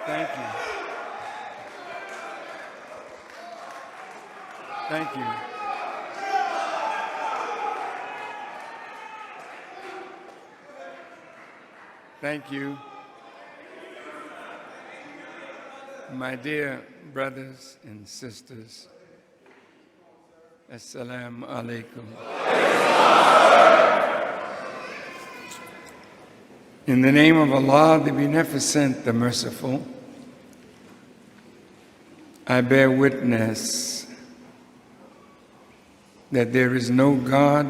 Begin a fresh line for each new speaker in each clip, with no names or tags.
Thank you. Thank you. Thank you. My dear brothers and sisters, Assalamu alaikum. In the name of Allah, the Beneficent, the Merciful, I bear witness that there is no God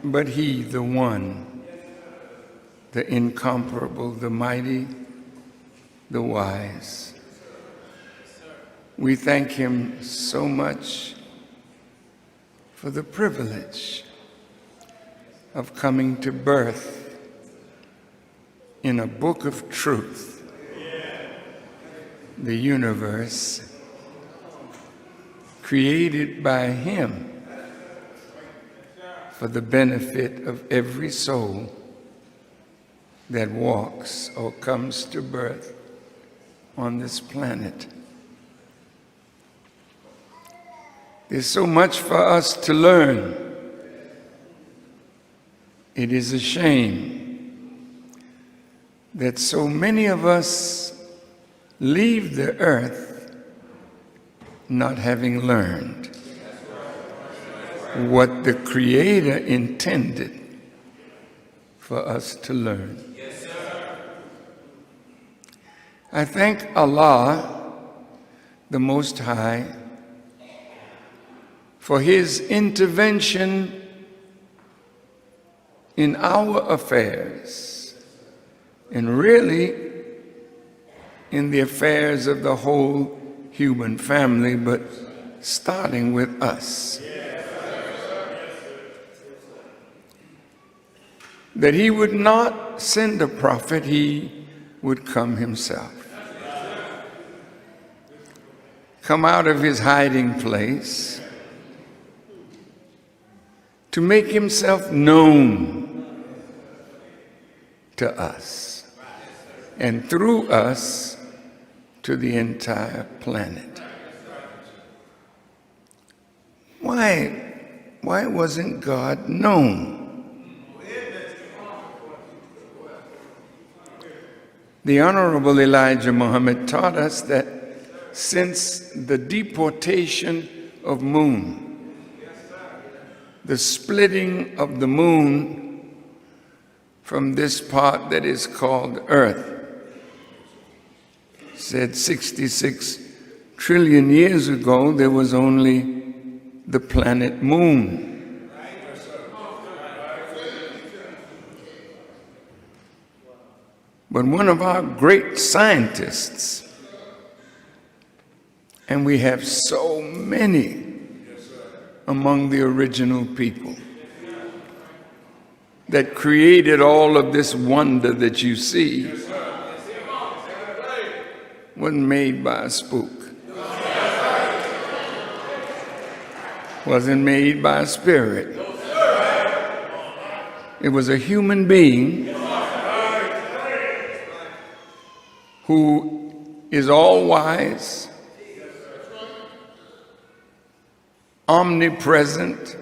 but He, the One, the Incomparable, the Mighty, the Wise. We thank Him so much for the privilege of coming to birth in a book of truth, the universe, created by Him for the benefit of every soul that walks or comes to birth on this planet. There's so much for us to learn. It is a shame that so many of us leave the earth not having learned what the Creator intended for us to learn. I thank Allah, the Most High, for His intervention in our affairs, and really in the affairs of the whole human family, but starting with us. That He would not send a prophet, He would come Himself. Come out of His hiding place to make Himself known to us, and through us to the entire planet. Why wasn't God known? The Honorable Elijah Muhammad taught us that since the deportation of Moon, the splitting of the moon from this part that is called Earth, said 66 trillion years ago there was only the planet Moon. But one of our great scientists, and we have so many among the original people that created all of this wonder that you see, wasn't made by a spook, wasn't made by a spirit. It was a human being who is all-wise, omnipresent,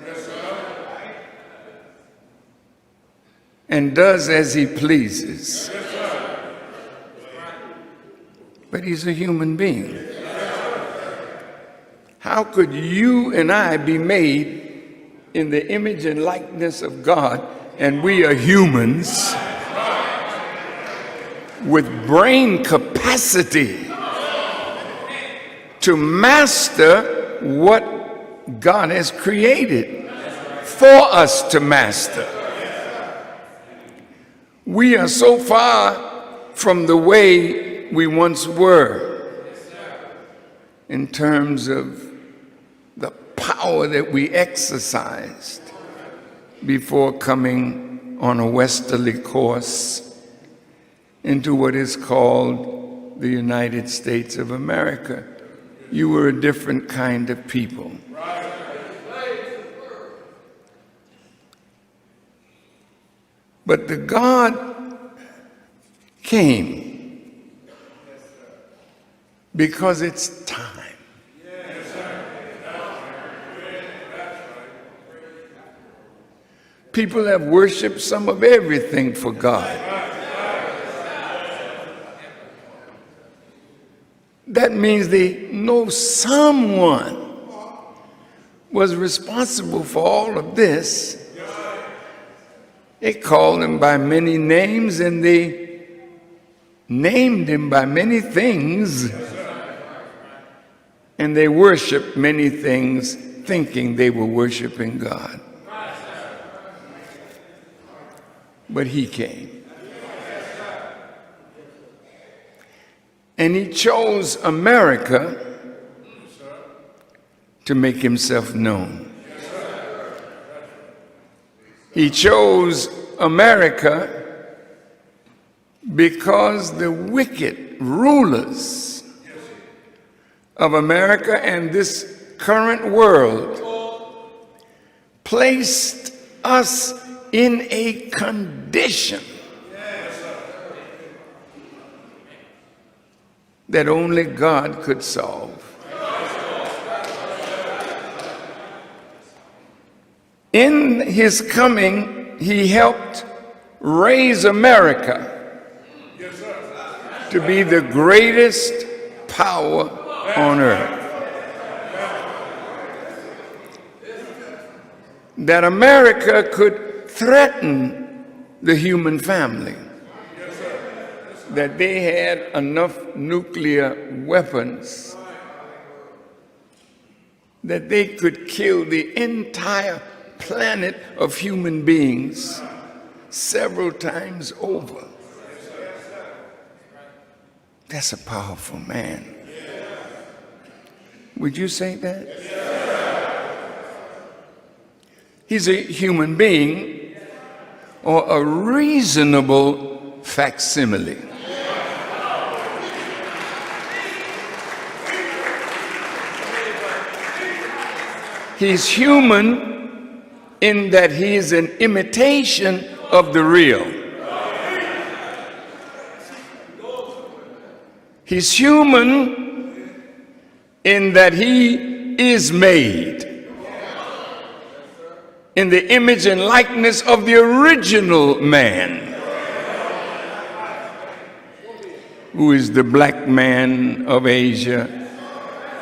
and does as He pleases. But He's a human being. How could you and I be made in the image and likeness of God, and we are humans with brain capacity to master what God has created for us to master? We are so far from the way we once were in terms of the power that we exercised before coming on a westerly course into what is called the United States of America. You were a different kind of people. But the God came because it's time. People have worshiped some of everything for God. That means they know someone was responsible for all of this. They called him by many names and they named him by many things. And they worshiped many things thinking they were worshiping God. But he came. And he chose America to make himself known. He chose America because the wicked rulers of America and this current world placed us in a condition that only God could solve. In his coming, he helped raise America to be the greatest power on earth. That America could threaten the human family. That they had enough nuclear weapons that they could kill the entire planet of human beings several times over. That's a powerful man. Would you say that? He's a human being or a reasonable facsimile. He's human in that he's an imitation of the real. He's human in that he is made in the image and likeness of the original man, who is the black man of Asia,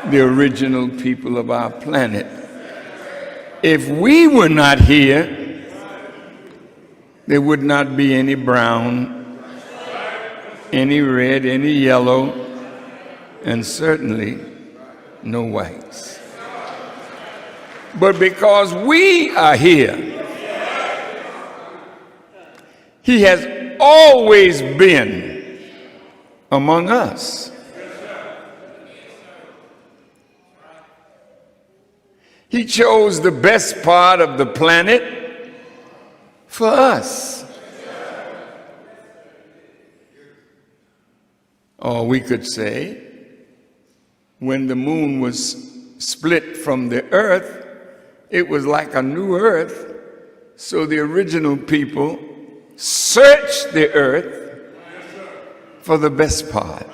the original people of our planet. If we were not here, there would not be any brown, any red, any yellow, and certainly no whites. But because we are here, he has always been among us. He chose the best part of the planet for us. Or we could say, when the moon was split from the earth, it was like a new earth. So the original people searched the earth for the best part.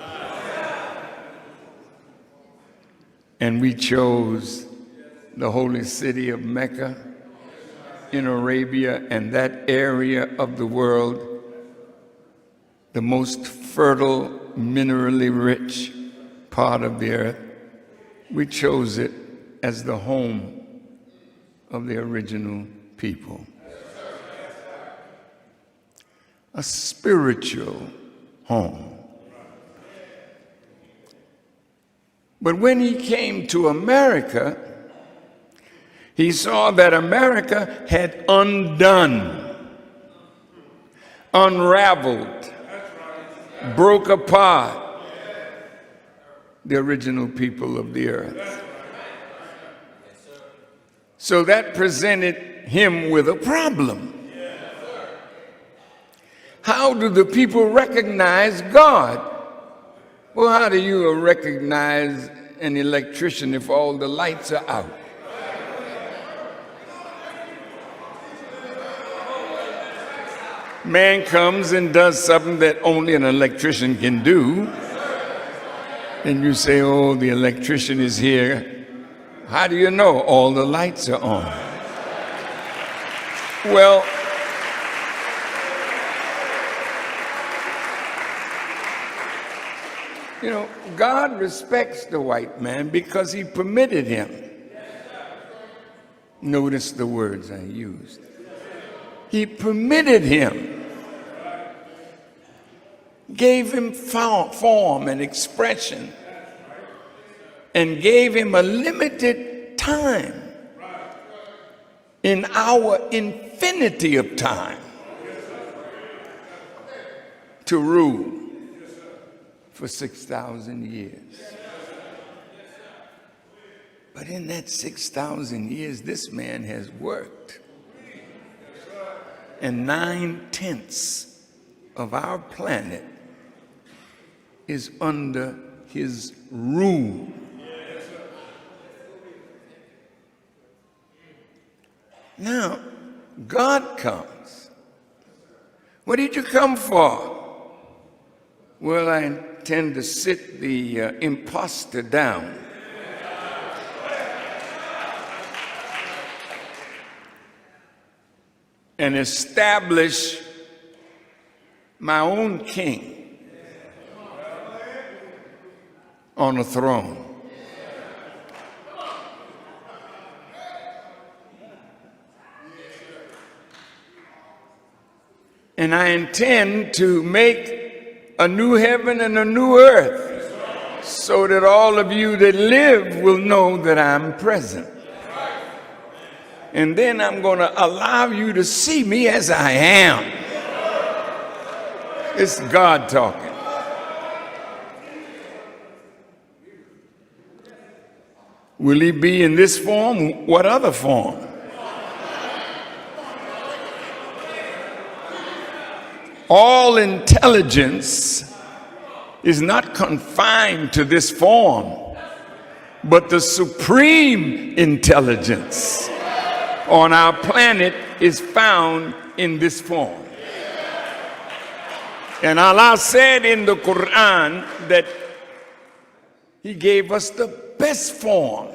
And we chose the holy city of Mecca in Arabia and that area of the world, the most fertile, minerally rich part of the earth. We chose it as the home of the original people. A spiritual home. But when he came to America, he saw that America had undone, unraveled, broke apart the original people of the earth. So that presented him with a problem. How do the people recognize God? Well, how do you recognize an electrician if all the lights are out? Man comes and does something that only an electrician can do, And you say, oh, the electrician is here. How do you know? All the lights are on. Well, you know, God respects the white man because he permitted him. Notice the words I used. He permitted him, gave him form and expression, and gave him a limited time in our infinity of time to rule for 6,000 years. But in that 6,000 years, this man has worked. And 9/10 of our planet is under his rule. Now, God comes. What did you come for? Well, I intend to sit the imposter down. And establish my own king on a throne. And I intend to make a new heaven and a new earth so that all of you that live will know that I'm present. And then I'm going to allow you to see me as I am. It's God talking. Will he be in this form? What other form? All intelligence is not confined to this form, but the supreme intelligence on our planet is found in this form. And Allah said in the Quran that he gave us the best form.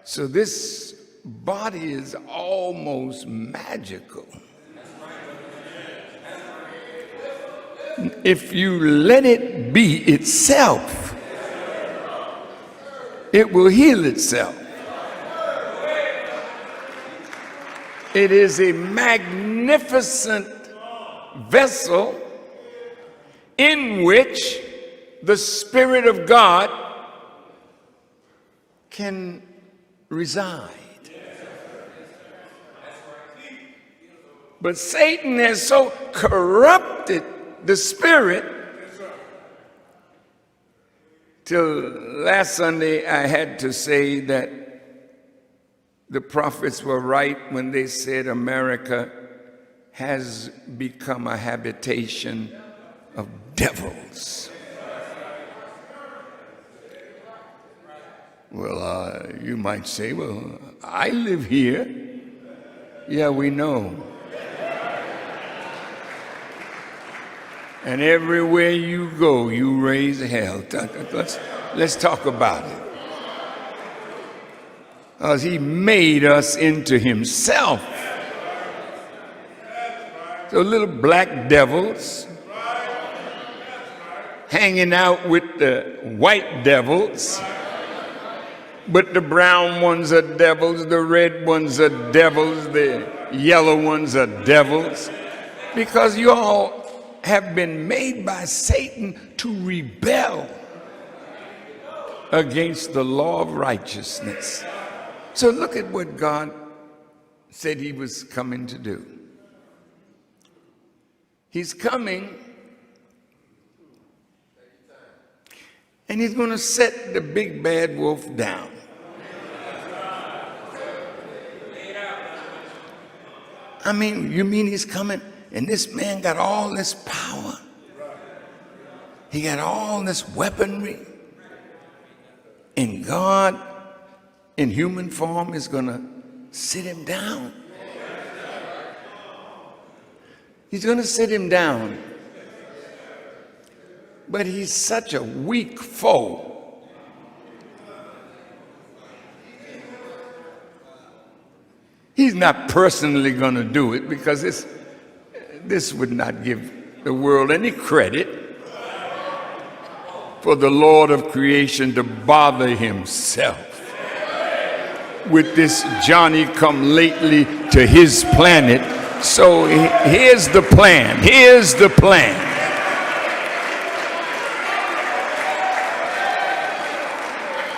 So this body is almost magical. If you let it be itself, it will heal itself. It is a magnificent vessel in which the Spirit of God can reside. But Satan has so corrupted the Spirit. Till last Sunday, I had to say that the prophets were right when they said America has become a habitation of devils. Well, you might say, well, I live here. Yeah, we know. And everywhere you go, you raise hell. Let's talk about it. Because he made us into himself. So little black devils hanging out with the white devils. But the brown ones are devils, the red ones are devils, the yellow ones are devils. Because you all have been made by Satan to rebel against the law of righteousness. So look at what God said he was coming to do. He's coming and he's going to set the big bad wolf down. I mean, you mean he's coming? And this man got all this power. He got all this weaponry. And God, in human form, is going to sit him down. He's going to sit him down But he's such a weak foe. He's not personally going to do it because this would not give the world any credit for the Lord of creation to bother himself with this Johnny-come-lately to his planet. So here's the plan. Here's the plan.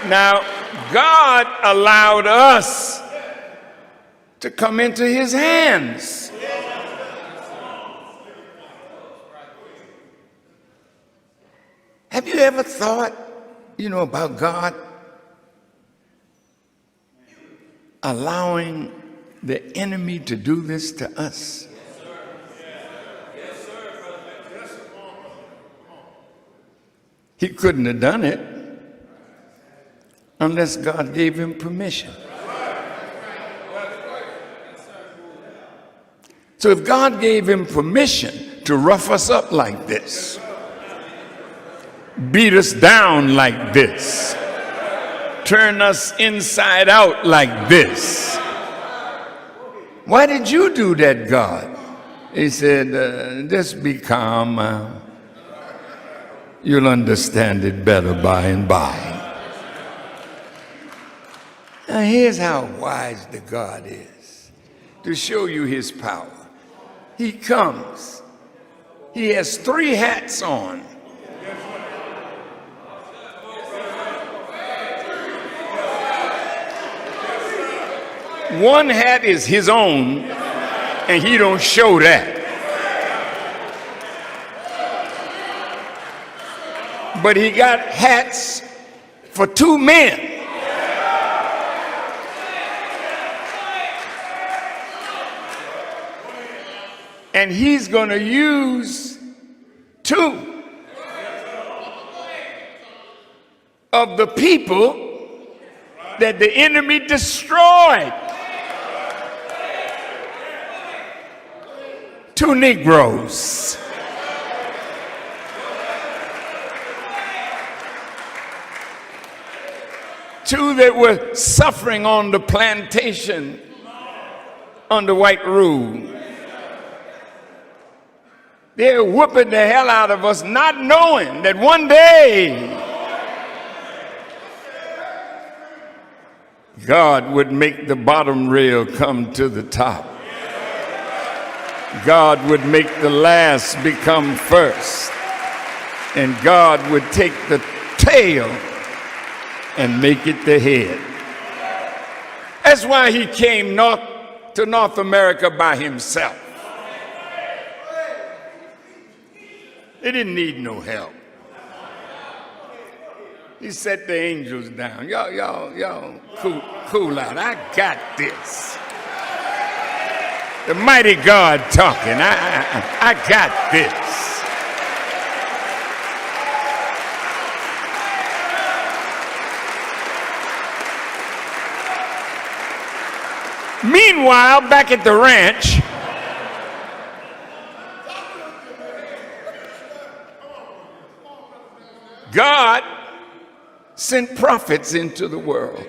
Now, God allowed us to come into his hands. Have you ever thought, about God allowing the enemy to do this to us? He couldn't have done it unless God gave him permission. So if God gave him permission to rough us up like this, beat us down like this, turn us inside out like this, why did you do that, God? He said, just be calm. You'll understand it better by and by. Now here's how wise the God is. To show you his power, he comes. He has 3 hats on. One hat is his own, and he don't show that. But he got hats for 2 men. And he's going to use 2 of the people that the enemy destroyed. 2 Negroes. Two that were suffering on the plantation under white rule. They're whooping the hell out of us, not knowing that one day God would make the bottom rail come to the top. God would make the last become first. And God would take the tail and make it the head. That's why he came to North America by himself. They didn't need no help. He set the angels down. Y'all, cool out. I got this. The mighty God talking. I got this. Meanwhile, back at the ranch, God sent prophets into the world.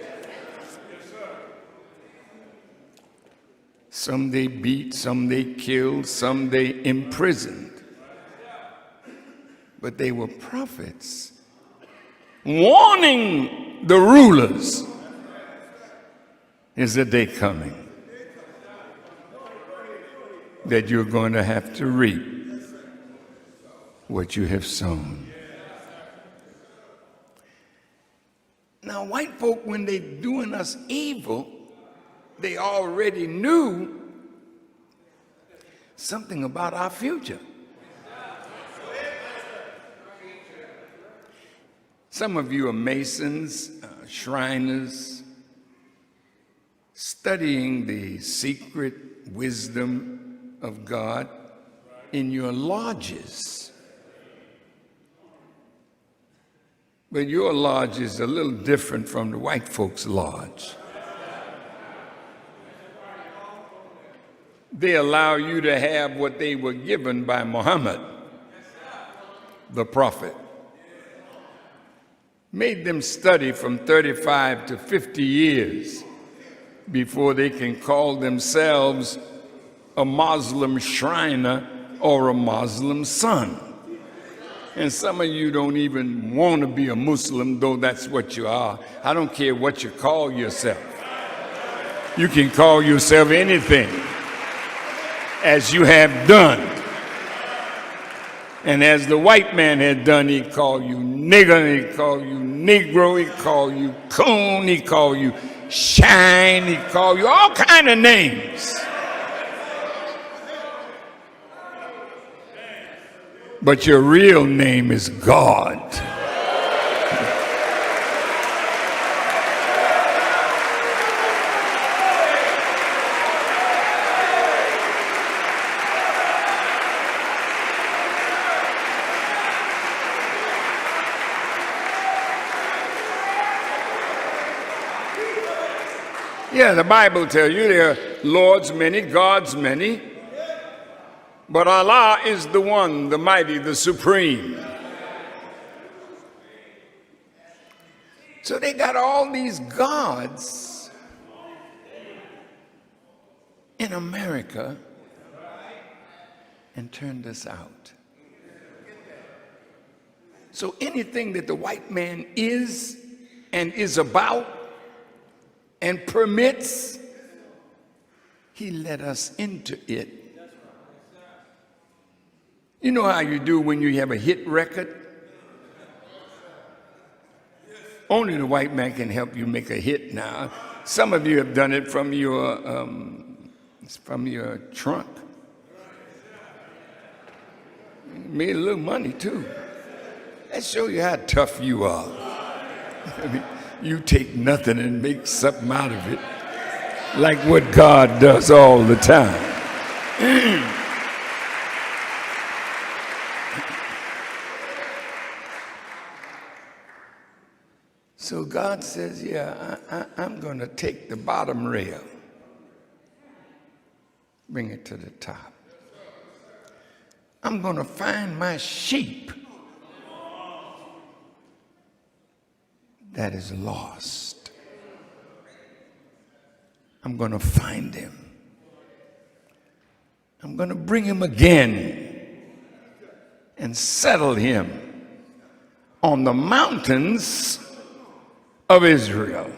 Some they beat, some they killed, some they imprisoned. But they were prophets warning the rulers, is a day coming that you're going to have to reap what you have sown. Now, white folk, when they doing us evil, they already knew something about our future. Some of you are Masons, Shriners, studying the secret wisdom of God in your lodges. But your lodge is a little different from the white folks' lodge. They allow you to have what they were given by Muhammad, the prophet. made them study from 35 to 50 years before they can call themselves a Muslim Shriner or a Muslim son. And some of you don't even want to be a Muslim, though that's what you are. I don't care what you call yourself. You can call yourself anything, as you have done. And as the white man had done, he called you nigger, he called you negro, he called you coon, he called you shine, he called you all kind of names. But your real name is God. Yeah, the Bible tells you there are lords many, gods many, but Allah is the one, the mighty, the supreme. So they got all these gods in America and turned us out. So anything that the white man is and is about and permits, he let us into it. You know how you do when you have a hit record? Only the white man can help you make a hit now. Some of you have done it from your trunk. Made a little money too. That shows you how tough you are. I mean, you take nothing and make something out of it, like what God does all the time. So God says, yeah, I'm going to take the bottom rail, bring it to the top. I'm going to find my sheep that is lost. I'm going to find him. I'm going to bring him again and settle him on the mountains of Israel.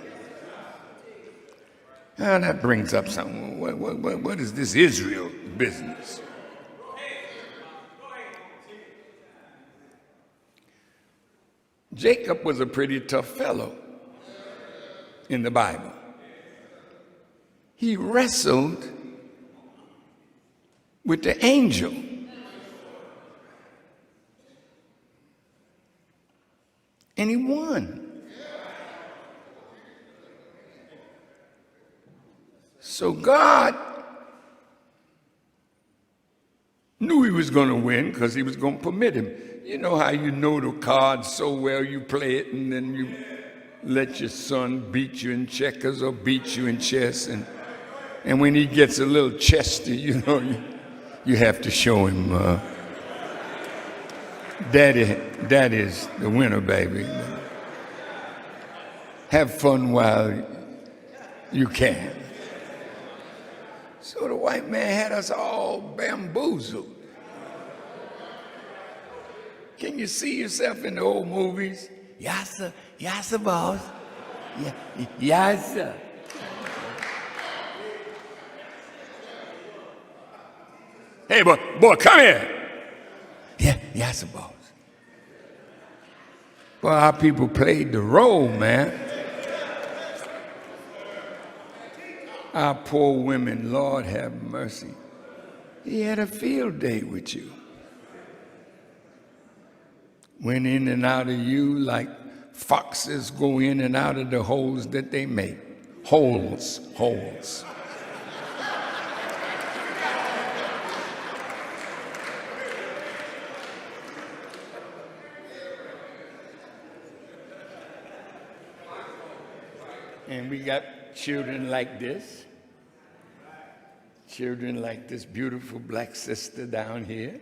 Now that brings up something. What is this Israel business? Jacob was a pretty tough fellow in the Bible. He wrestled with the angel. And he won. So God knew he was going to win because he was going to permit him. You know how you know the cards so well, you play it and then you let your son beat you in checkers or beat you in chess. And when he gets a little chesty, you know, you have to show him, Daddy's the winner, baby. Have fun while you can. So the white man had us all bamboozled. Can you see yourself in the old movies? Yes, sir. Yes, sir, boss. Yeah, yes, sir. Hey, boy, come here. Yeah, yes, sir, boss. Well, our people played the role, man. Our poor women, Lord have mercy. He had a field day with you. Went in and out of you like foxes go in and out of the holes that they make. Holes. And we got children like this. Children like this beautiful black sister down here.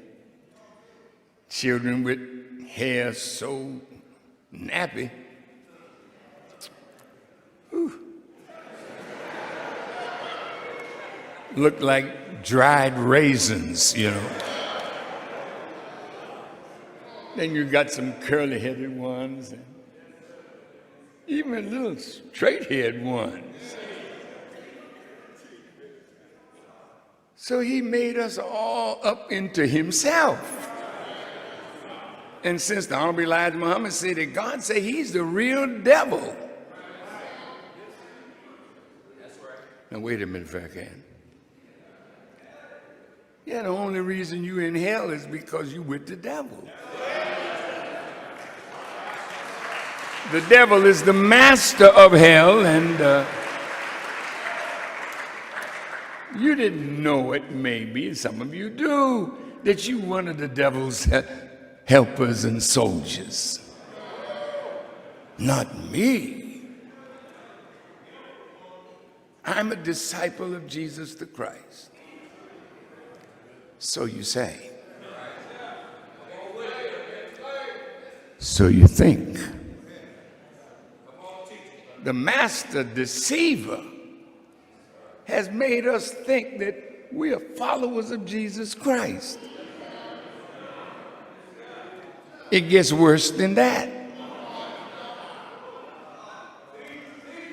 Children with hair so nappy look like dried raisins, you know. Then you got some curly-headed ones, and even little straight-haired ones. So he made us all up into himself. And since the Honorable Elijah Muhammad said that God said he's the real devil. Now wait a minute if I can. Yeah, the only reason you in hell is because you with the devil. The devil is the master of hell, and you didn't know it, maybe, some of you do, that you one of the devil's helpers and soldiers. Not me. I'm a disciple of Jesus the Christ. So you say. So you think. The master deceiver has made us think that we are followers of Jesus Christ. It gets worse than that.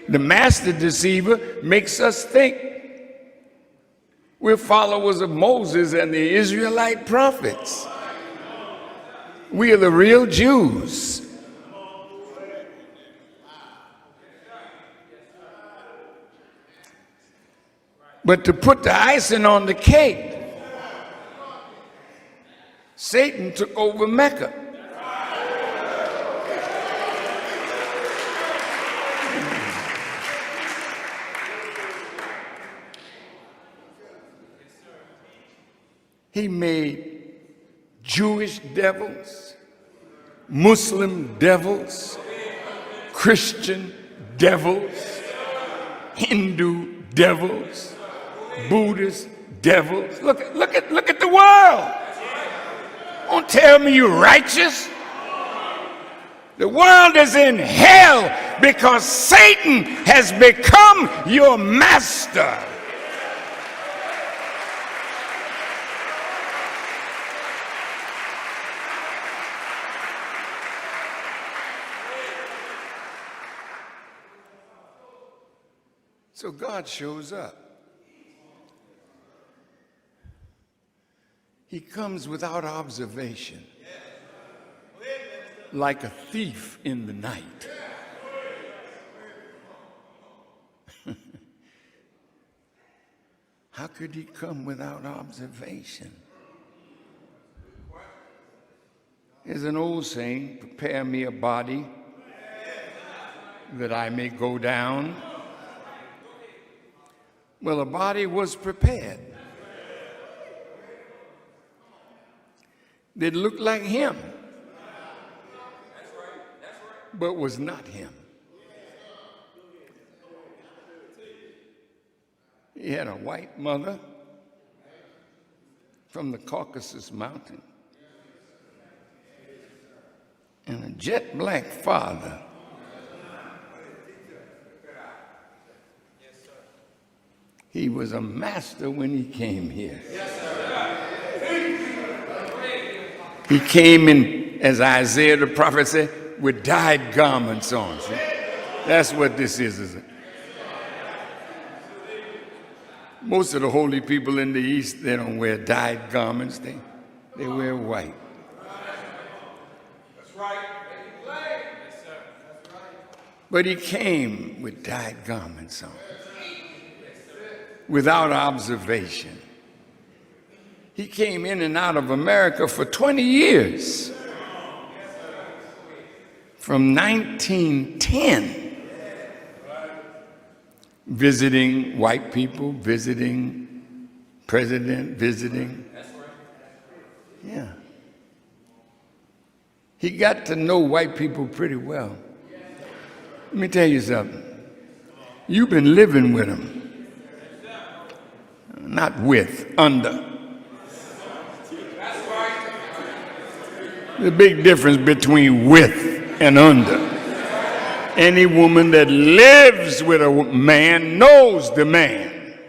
The master deceiver makes us think we're followers of Moses and the Israelite prophets. We are the real Jews. But to put the icing on the cake, Satan took over Mecca. He made Jewish devils, Muslim devils, Christian devils, Hindu devils, Buddhist devils. Look at the world. Don't tell me you're righteous. The world is in hell because Satan has become your master. So God shows up. He comes without observation, like a thief in the night. How could he come without observation? There's an old saying, prepare me a body that I may go down. Well, a body was prepared that looked like him, but was not him. He had a white mother from the Caucasus Mountain and a jet black father. He was a master when he came here. He came in, as Isaiah the prophet said, with dyed garments on. See? That's what this is, isn't it? Most of the holy people in the East, they don't wear dyed garments. They wear white. That's right. But he came with dyed garments on, without observation. He came in and out of America for 20 years. From 1910, visiting white people, visiting president, visiting. Yeah. He got to know white people pretty well. Let me tell you something. You've been living with them. Not with, under. The big difference between with and under. Any woman that lives with a man knows the man.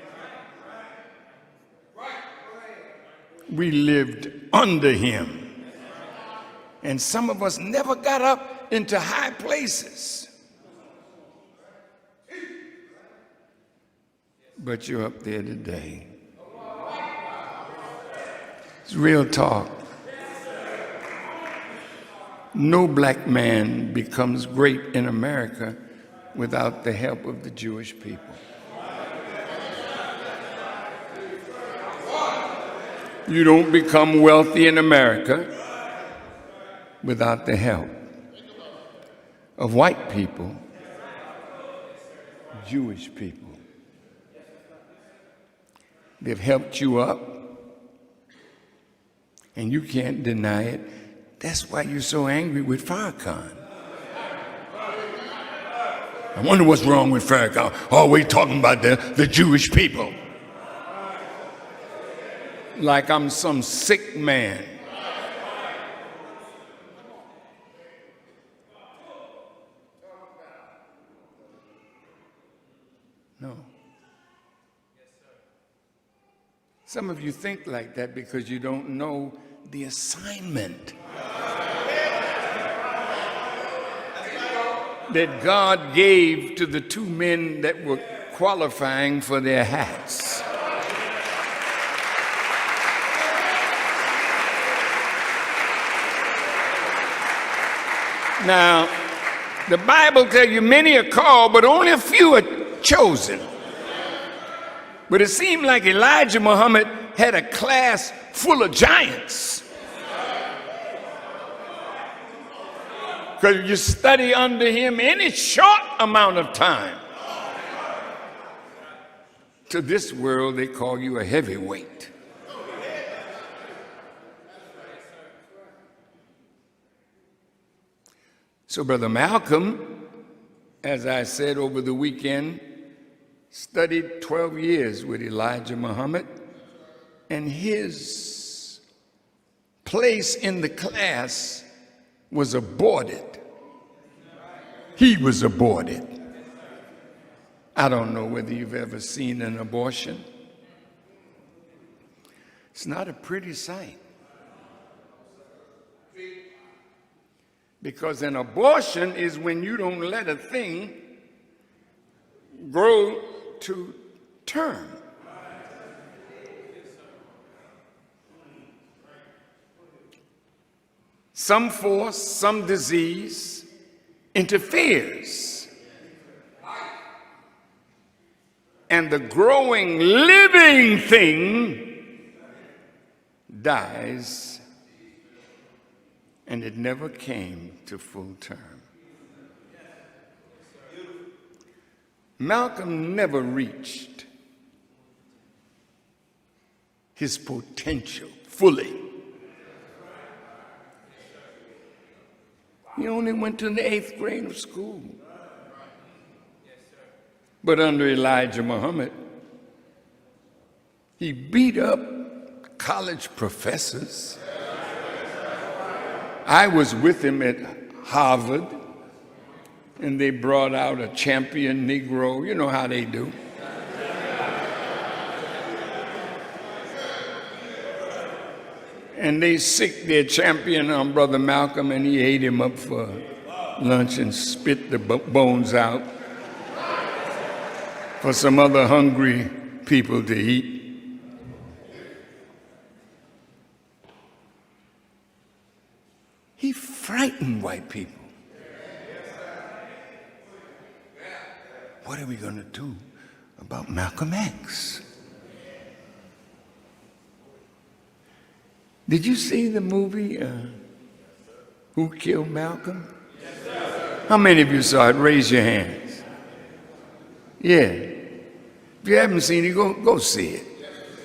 we lived under him. And some of us never got up into high places. But you're up there today. It's real talk. No black man becomes great in America without the help of the Jewish people. You don't become wealthy in America without the help of white people, Jewish people. They've helped you up, and you can't deny it. That's why you're so angry with Farrakhan. I wonder what's wrong with Farrakhan. Always talking about the Jewish people. Like I'm some sick man. No. Some of you think like that because you don't know the assignment that God gave to the two men that were qualifying for their hats. Now, the Bible tells you many are called, but only a few are chosen. But it seemed like Elijah Muhammad had a class full of giants. Because you study under him any short amount of time. To this world, they call you a heavyweight. So Brother Malcolm, as I said over the weekend, studied 12 years with Elijah Muhammad, and his place in the class was aborted. He was aborted. I don't know whether you've ever seen an abortion. It's not a pretty sight. Because an abortion is when you don't let a thing grow to term. Some force, some disease interferes. And the growing, living thing dies, and it never came to full term. Malcolm never reached his potential fully. He only went to the 8th grade of school. But under Elijah Muhammad, he beat up college professors. I was with him at Harvard, and they brought out a champion Negro. You know how they do. And they sicked their champion on Brother Malcolm, and he ate him up for lunch and spit the bones out for some other hungry people to eat. He frightened white people. What are we going to do about Malcolm X? Did you see the movie, Who Killed Malcolm? How many of you saw it? Raise your hands. Yeah. If you haven't seen it, go see it.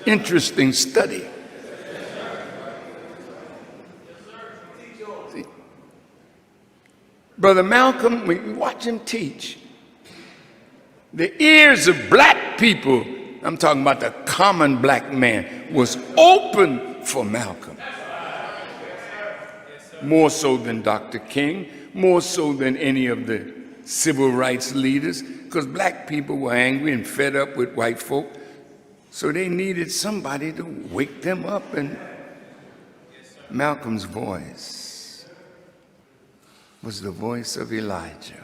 Interesting study. See? Brother Malcolm, when you watch him teach, the ears of black people, I'm talking about the common black man, was open for Malcolm. More so than Dr. King, more so than any of the civil rights leaders, because black people were angry and fed up with white folk, so they needed somebody to wake them up and Malcolm's voice was the voice of Elijah.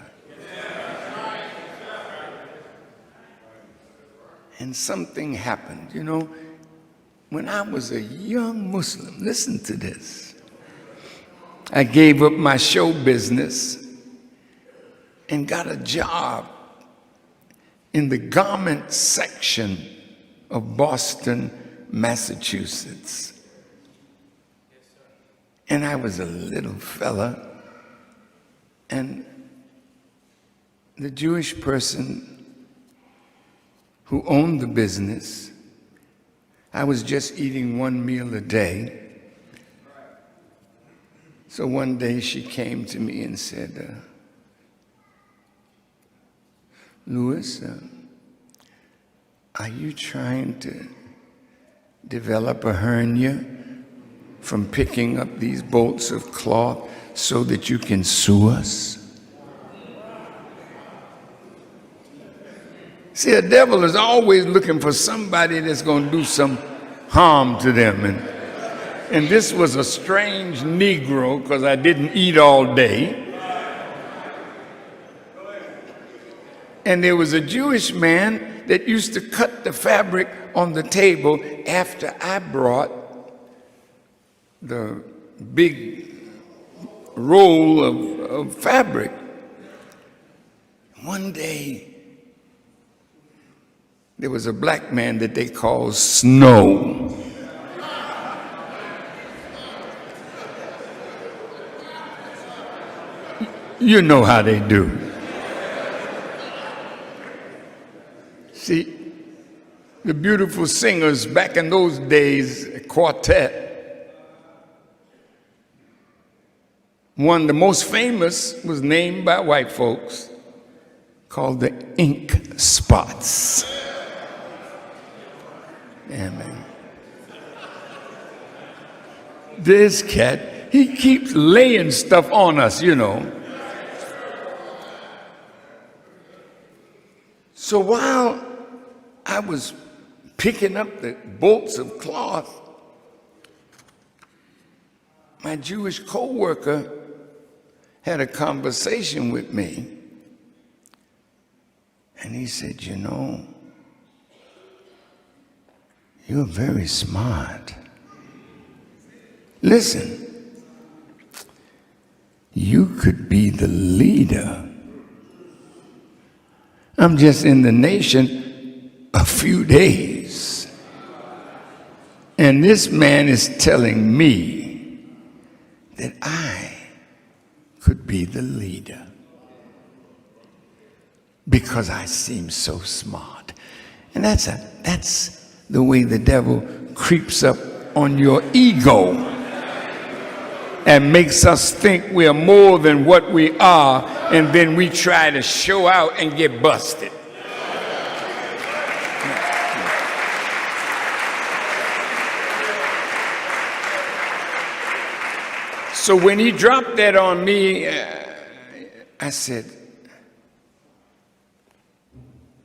And something happened. You know, when I was a young Muslim, listen to this. I gave up my show business and got a job in the garment section of Boston, Massachusetts. And I was a little fella, and the Jewish person who owned the business, I was just eating one meal a day. So one day she came to me and said, Louis, are you trying to develop a hernia from picking up these bolts of cloth so that you can sue us? See, the devil is always looking for somebody that's going to do some harm to them. And this was a strange Negro, because I didn't eat all day. And there was a Jewish man that used to cut the fabric on the table after I brought the big roll of fabric. One day, there was a black man that they called Snow. You know how they do. See, the beautiful singers back in those days, a quartet, one, the most famous, was named by white folks, called the Ink Spots. Yeah, man. This cat, he keeps laying stuff on us, you know. So while I was picking up the bolts of cloth, my Jewish co-worker had a conversation with me, and he said, you know, you're very smart. Listen, you could be the leader. I'm just in the nation a few days, and this man is telling me that I could be the leader because I seem so smart. And that's the way the devil creeps up on your ego and makes us think we are more than what we are, and then we try to show out and get busted. So when he dropped that on me, I said,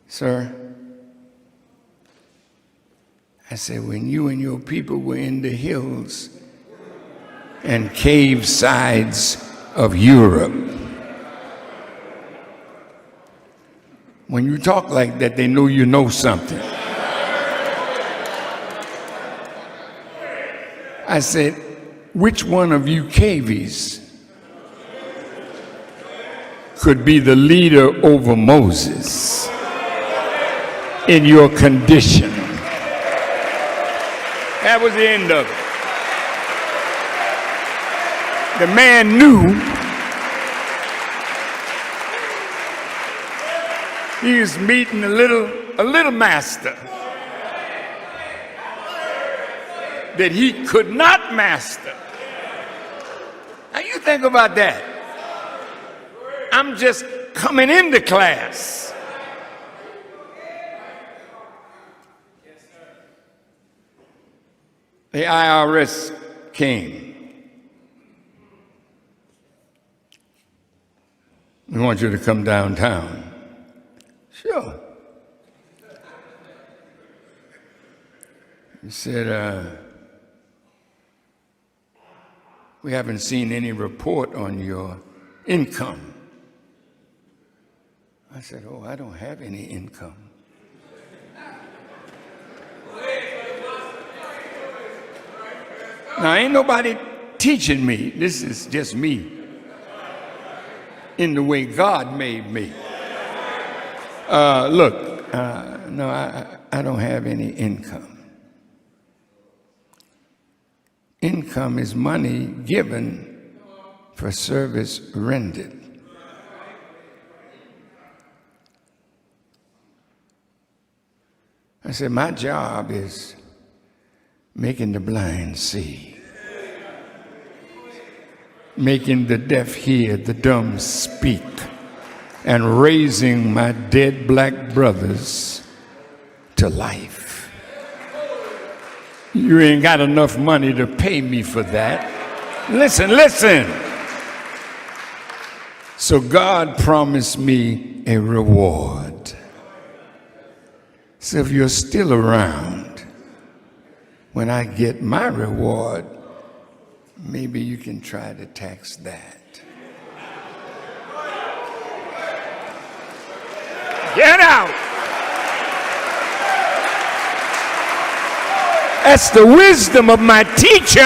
sir, I said, when you and your people were in the hills and cave sides of Europe, when you talk like that, they know you know something. I said, which one of you cavies could be the leader over Moses in your condition? That was the end of it. The man knew he was meeting a little master that he could not master. Now you think about that. I'm just coming into class. The IRS came. We want you to come downtown. Sure. He said, We haven't seen any report on your income. I said, oh, I don't have any income. Now, ain't nobody teaching me. This is just me in the way God made me. Look, no, I don't have any income. Income is money given for service rendered. I said, my job is making the blind see, making the deaf hear, the dumb speak, and raising my dead black brothers to life. You ain't got enough money to pay me for that. Listen. So God promised me a reward. So if you're still around, when I get my reward, maybe you can try to tax that. Get out! That's the wisdom of my teacher.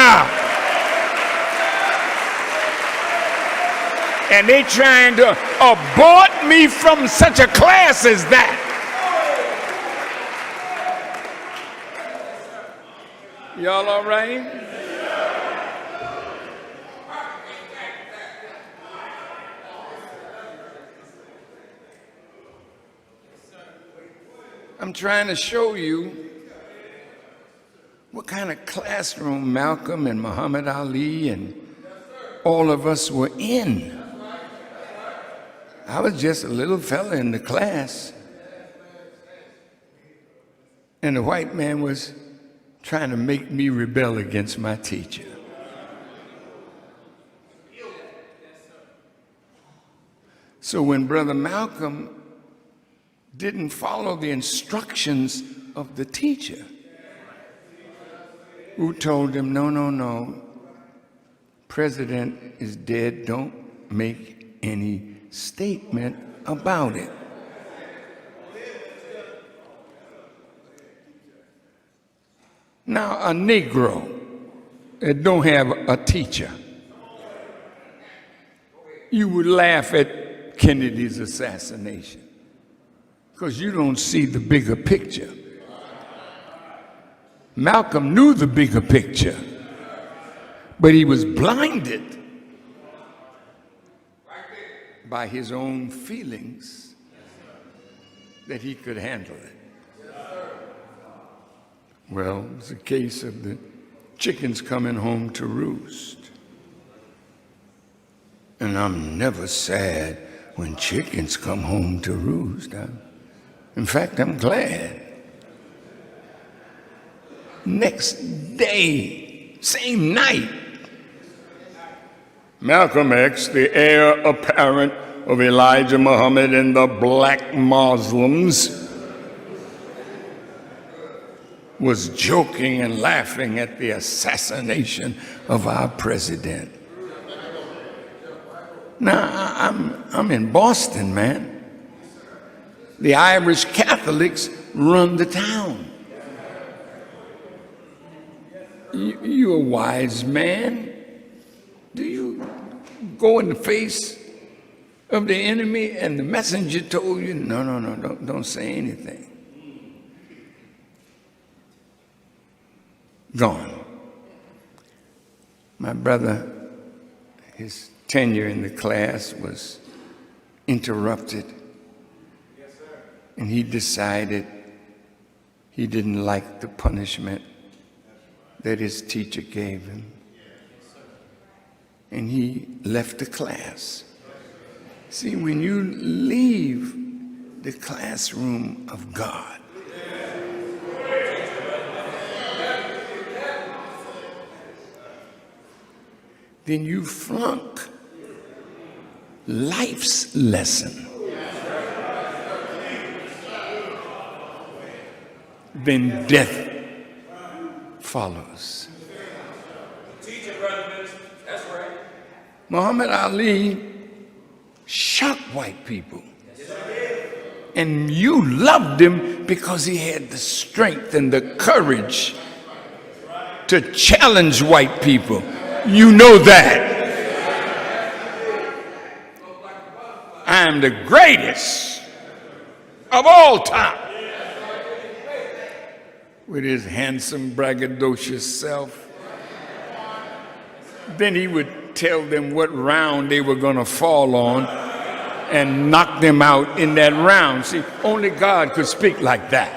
And they trying to abort me from such a class as that. Y'all all right? I'm trying to show you what kind of classroom Malcolm and Muhammad Ali and all of us were in. I was just a little fella in the class, and the white man was trying to make me rebel against my teacher. So when Brother Malcolm didn't follow the instructions of the teacher, who told him, no, President is dead, don't make any statement about it. Now, a Negro that don't have a teacher, you would laugh at Kennedy's assassination because you don't see the bigger picture. Malcolm knew the bigger picture, but he was blinded by his own feelings that he could handle it. Well, it's a case of the chickens coming home to roost. And I'm never sad when chickens come home to roost. In fact, I'm glad. Next day, same night, Malcolm X, the heir apparent of Elijah Muhammad and the black Muslims, was joking and laughing at the assassination of our president. Now, I'm in Boston, man. The Irish Catholics run the town. You're a wise man. Do you go in the face of the enemy and the messenger told you, no, don't say anything? Gone. My brother, his tenure in the class was interrupted. And he decided he didn't like the punishment that his teacher gave him. And he left the class. See, when you leave the classroom of God, then you flunk life's lesson. Then death follows.
Teach it, brother minister. That's right.
Muhammad Ali shocked white people. And you loved him because he had the strength and the courage to challenge white people. You know that. I am the greatest of all time. With his handsome, braggadocious self. Then he would tell them what round they were going to fall on and knock them out in that round. See, only God could speak like that.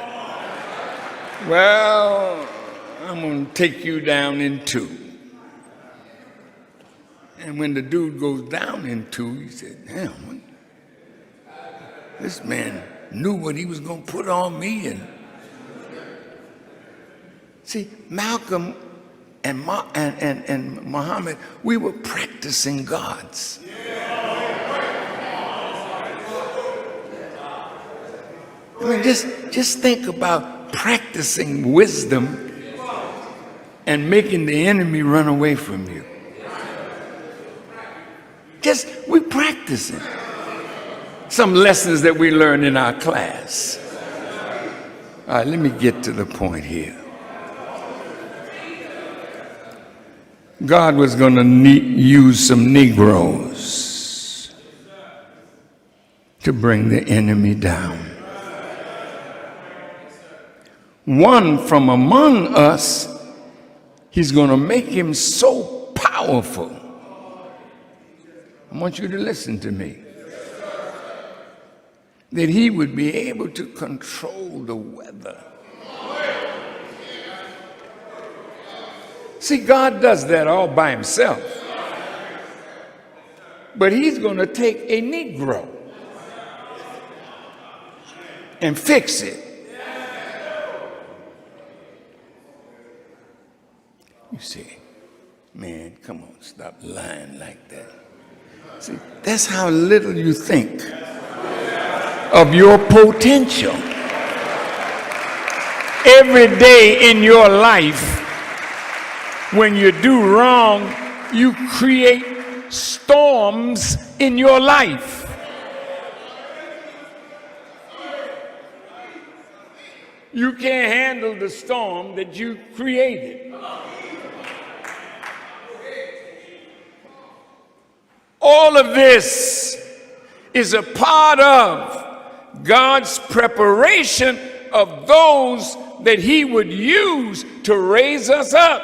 Well, I'm going to take you down in 2. And when the dude goes down in 2, he said, damn, this man knew what he was going to put on me. And see, Malcolm and Muhammad, we were practicing gods. I mean, just think about practicing wisdom and making the enemy run away from you. We're practicing some lessons that we learned in our class. All right, let me get to the point here. God was going to use some Negroes to bring the enemy down. One from among us, he's going to make him so powerful. I want you to listen to me. That he would be able to control the weather. See, God does that all by himself. But he's going to take a Negro and fix it. You see, man, come on, stop lying like that. See, that's how little you think of your potential. Every day in your life, when you do wrong, you create storms in your life. You can't handle the storm that you created. All of this is a part of God's preparation of those that he would use to raise us up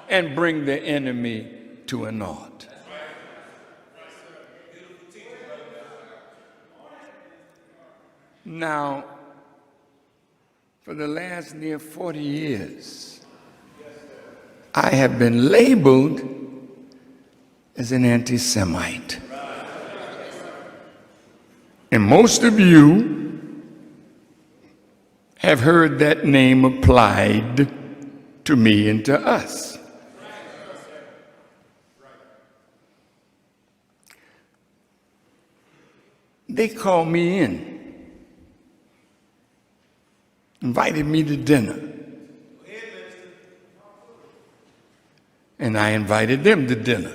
and bring the enemy to a naught. Now, for the last near 40 years, I have been labeled as an anti-Semite. And most of you have heard that name applied to me and to us. They called me in, invited me to dinner, and I invited them to dinner.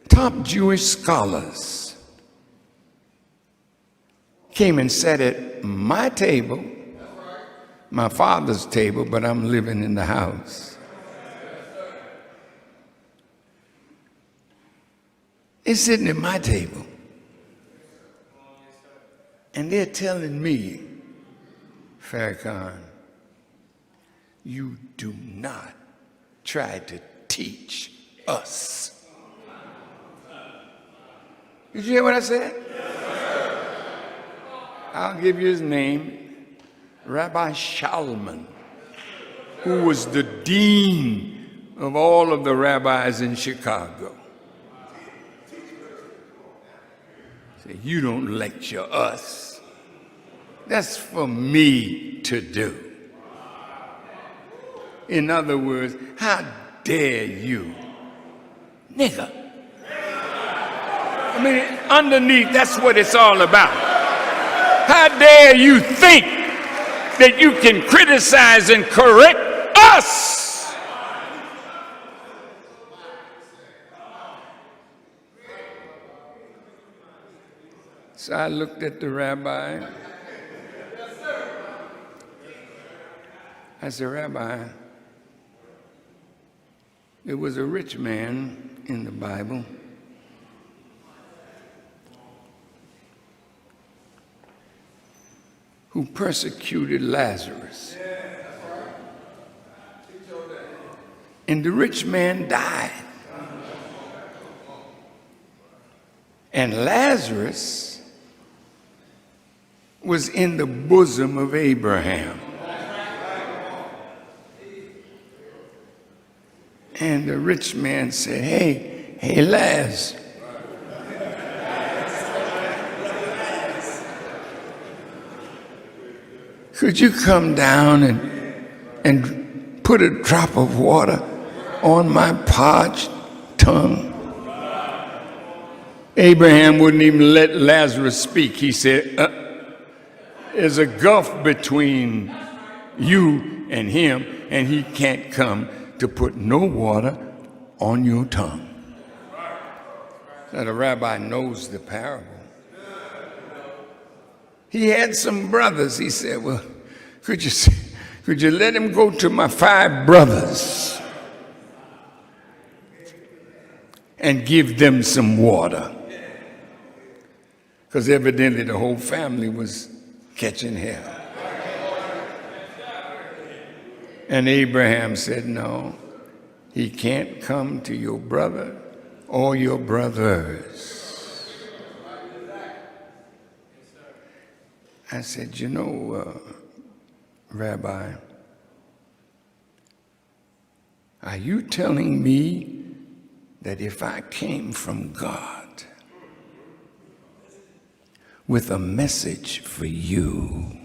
Top Jewish scholars came and sat at my table, my father's table, but I'm living in the house. They're sitting at my table, and they're telling me, Farrakhan, you do not try to teach us. Did you hear what I said? Yes, I'll give you his name, Rabbi Shalman, who was the dean of all of the rabbis in Chicago. Say, you don't lecture us. That's for me to do. In other words, how dare you, nigga? I mean, underneath, that's what it's all about. How dare you think that you can criticize and correct us? So I looked at the rabbi. I said, Rabbi, there was a rich man in the Bible who persecuted Lazarus. And the rich man died. And Lazarus was in the bosom of Abraham. And the rich man said, hey, Laz. Could you come down and put a drop of water on my parched tongue? Abraham wouldn't even let Lazarus speak. He said, there's a gulf between you and him, and he can't come to put no water on your tongue. Now the rabbi knows the parable. He had some brothers. He said, well, could you let him go to my 5 brothers and give them some water? Because evidently the whole family was catching hell. And Abraham said, no, he can't come to your brother or your brothers. I said, you know, Rabbi, are you telling me that if I came from God with a message for you,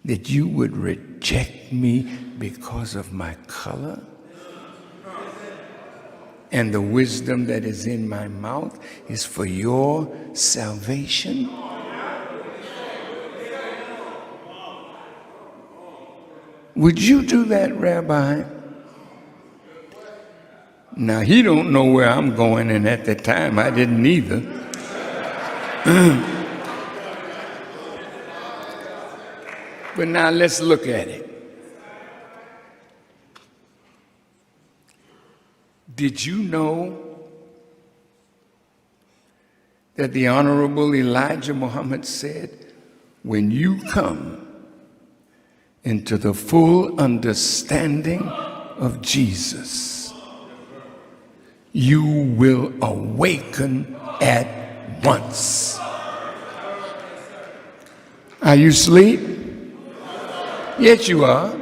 that you would reject me because of my color and the wisdom that is in my mouth is for your salvation? Would you do that, Rabbi? Now, he don't know where I'm going, and at the time I didn't either. But now let's look at it. Did you know that the Honorable Elijah Muhammad said, when you come into the full understanding of Jesus, you will awaken at once. Are you asleep? Yes, you are.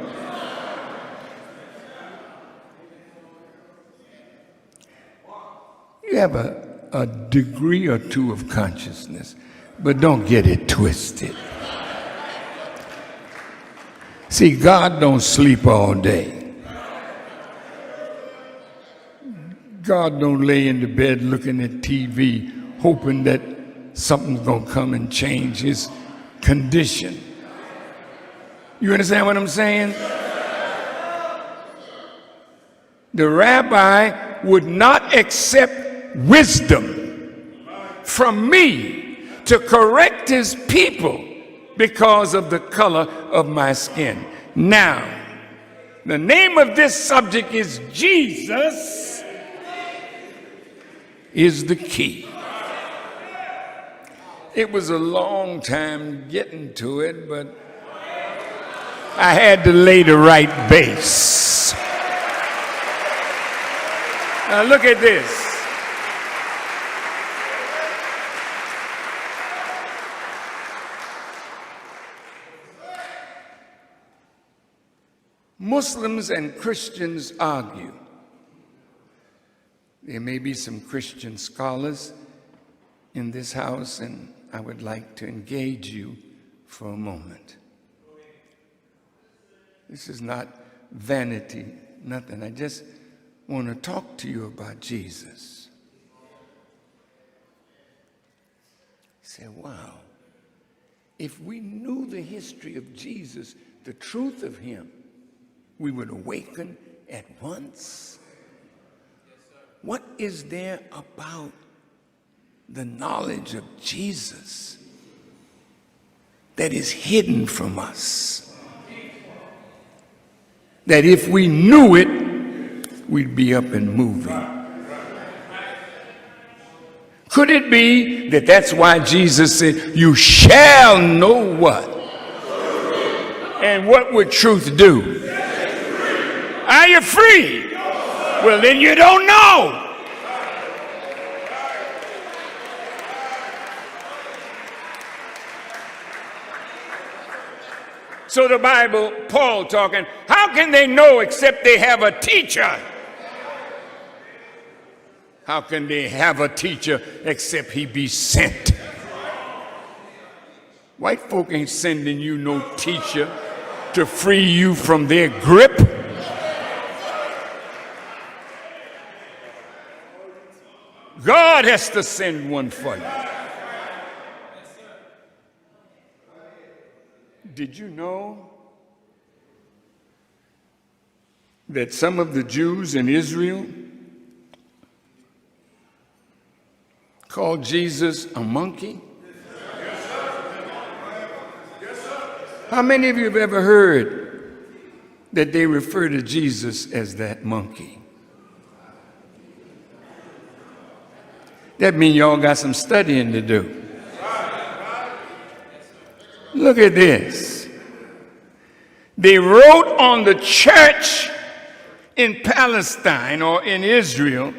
You have a degree or two of consciousness, but don't get it twisted. See, God don't sleep all day. God don't lay in the bed looking at TV, hoping that something's going to come and change his condition. You understand what I'm saying? The rabbi would not accept wisdom from me to correct his people because of the color of my skin. Now, the name of this subject is Jesus is the key. It was a long time getting to it, but I had to lay the right base. Now look at this. Muslims and Christians argue. There may be some Christian scholars in this house, and I would like to engage you for a moment. This is not vanity, nothing. I just want to talk to you about Jesus. Say, wow, if we knew the history of Jesus, the truth of him, we would awaken at once. What is there about the knowledge of Jesus that is hidden from us. That if we knew it, we'd be up and moving. Could it be that that's why Jesus said, you shall know what? And what would truth do? Are you free? Well, then you don't know. So the Bible, Paul talking, how can they know except they have a teacher? How can they have a teacher except he be sent? White folk ain't sending you no teacher to free you from their grip. God has to send one for you. Did you know that some of the Jews in Israel called Jesus a monkey? How many of you have ever heard that they refer to Jesus as that monkey? That means y'all got some studying to do. Look at this. They wrote on the church in Palestine or in Israel,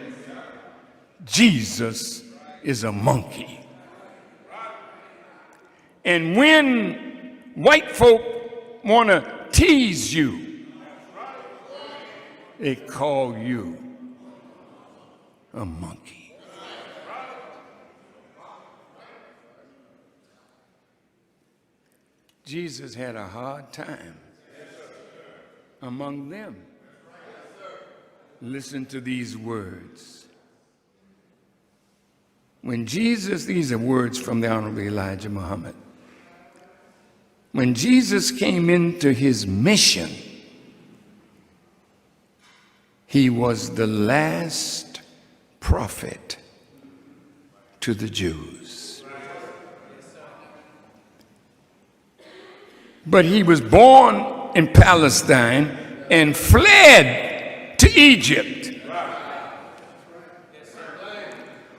Jesus is a monkey. And when white folk want to tease you, they call you a monkey. Jesus had a hard time among them. Listen to these words. When Jesus, these are words from the Honorable Elijah Muhammad. When Jesus came into his mission, he was the last prophet to the Jews. But he was born in Palestine and fled to Egypt,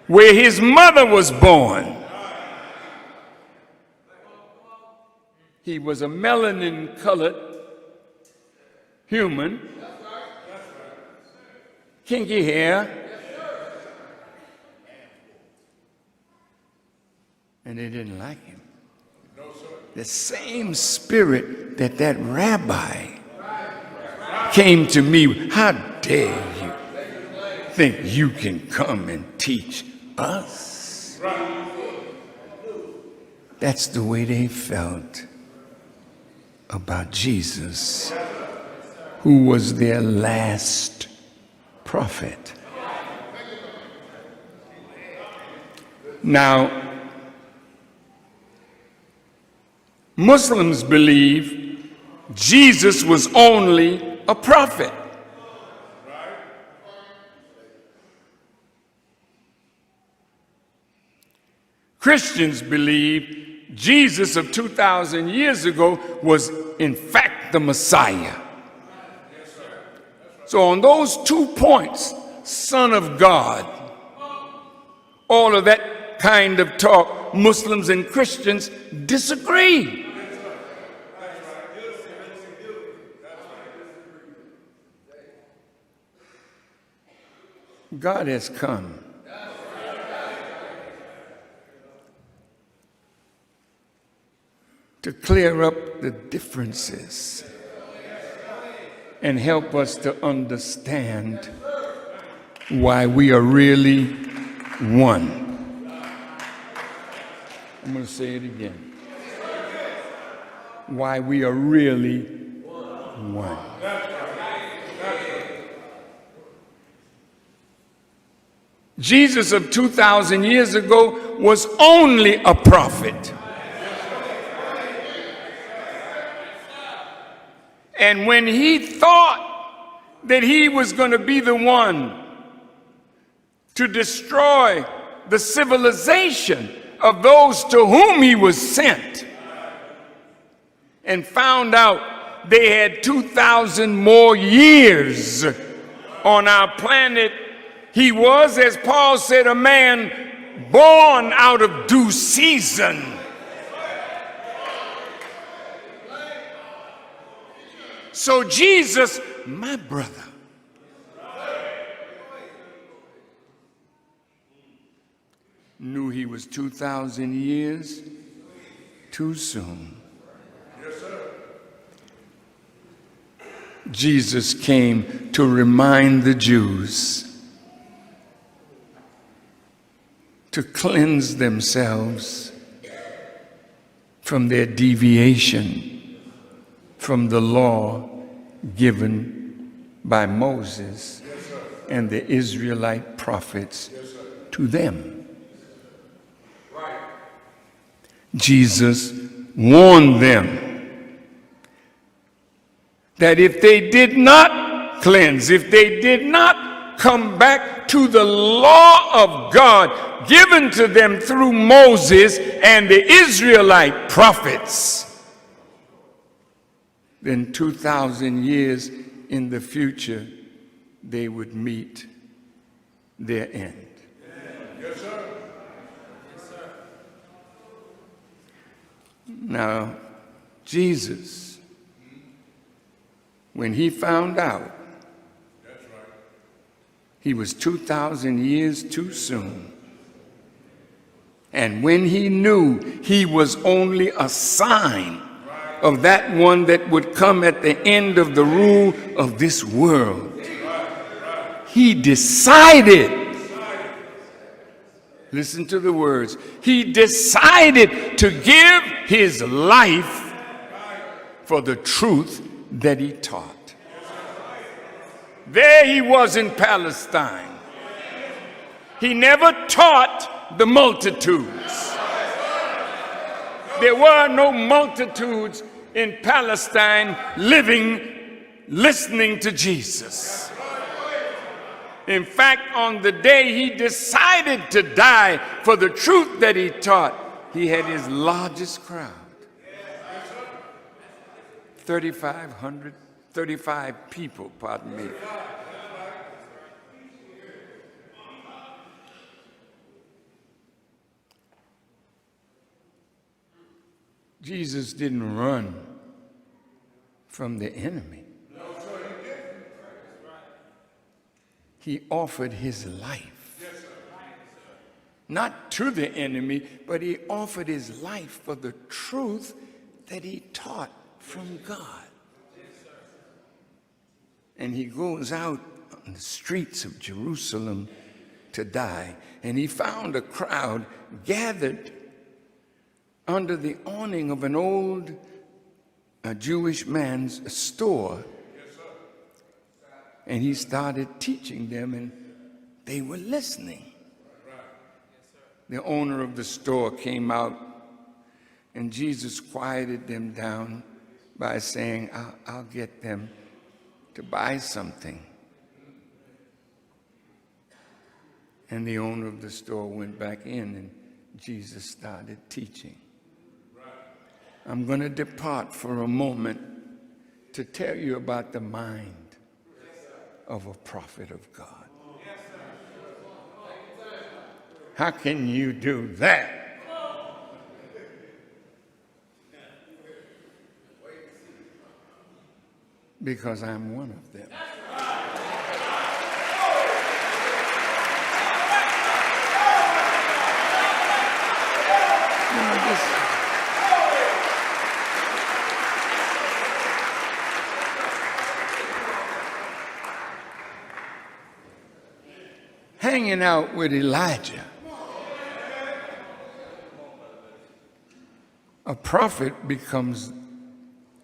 where his mother was born. He was a melanin-colored human, kinky hair, and they didn't like him. The same spirit that rabbi came to me, how dare you think you can come and teach us? That's the way they felt about Jesus, who was their last prophet. Now, Muslims believe Jesus was only a prophet. Christians believe Jesus of 2,000 years ago was in fact the Messiah. So on those 2 points, Son of God, all of that kind of talk, Muslims and Christians disagree. God has come to clear up the differences and help us to understand why we are really one. I'm going to say it again. Why we are really one. Jesus of 2,000 years ago was only a prophet. And when he thought that he was going to be the one to destroy the civilization of those to whom he was sent, and found out they had 2,000 more years on our planet. He was, as Paul said, a man born out of due season. So Jesus, my brother, knew he was 2,000 years too soon. Jesus came to remind the Jews to cleanse themselves from their deviation from the law given by Moses and the Israelite prophets to them. Jesus warned them that if they did not cleanse, if they did not come back to the law of God given to them through Moses and the Israelite prophets, then 2,000 years in the future, they would meet their end. Yes, sir. Yes, sir. Now, Jesus, when he found out he was 2,000 years too soon, and when he knew he was only a sign of that one that would come at the end of the rule of this world, he decided, listen to the words, he decided to give his life for the truth that he taught. There he was in Palestine. He never taught the multitudes. There were no multitudes in Palestine living, listening to Jesus. In fact, on the day he decided to die for the truth that he taught, he had his largest crowd. 35 people, pardon me. Jesus didn't run from the enemy. He offered his life. Not to the enemy, but he offered his life for the truth that he taught from God. And he goes out on the streets of Jerusalem to die. And he found a crowd gathered under the awning of an old Jewish man's store. And he started teaching them, and they were listening. The owner of the store came out, and Jesus quieted them down by saying, I'll get them to buy something. And the owner of the store went back in, and Jesus started teaching. I'm going to depart for a moment to tell you about the mind of a prophet of God. How can you do that? Because I'm one of them. Hanging out with Elijah, a prophet becomes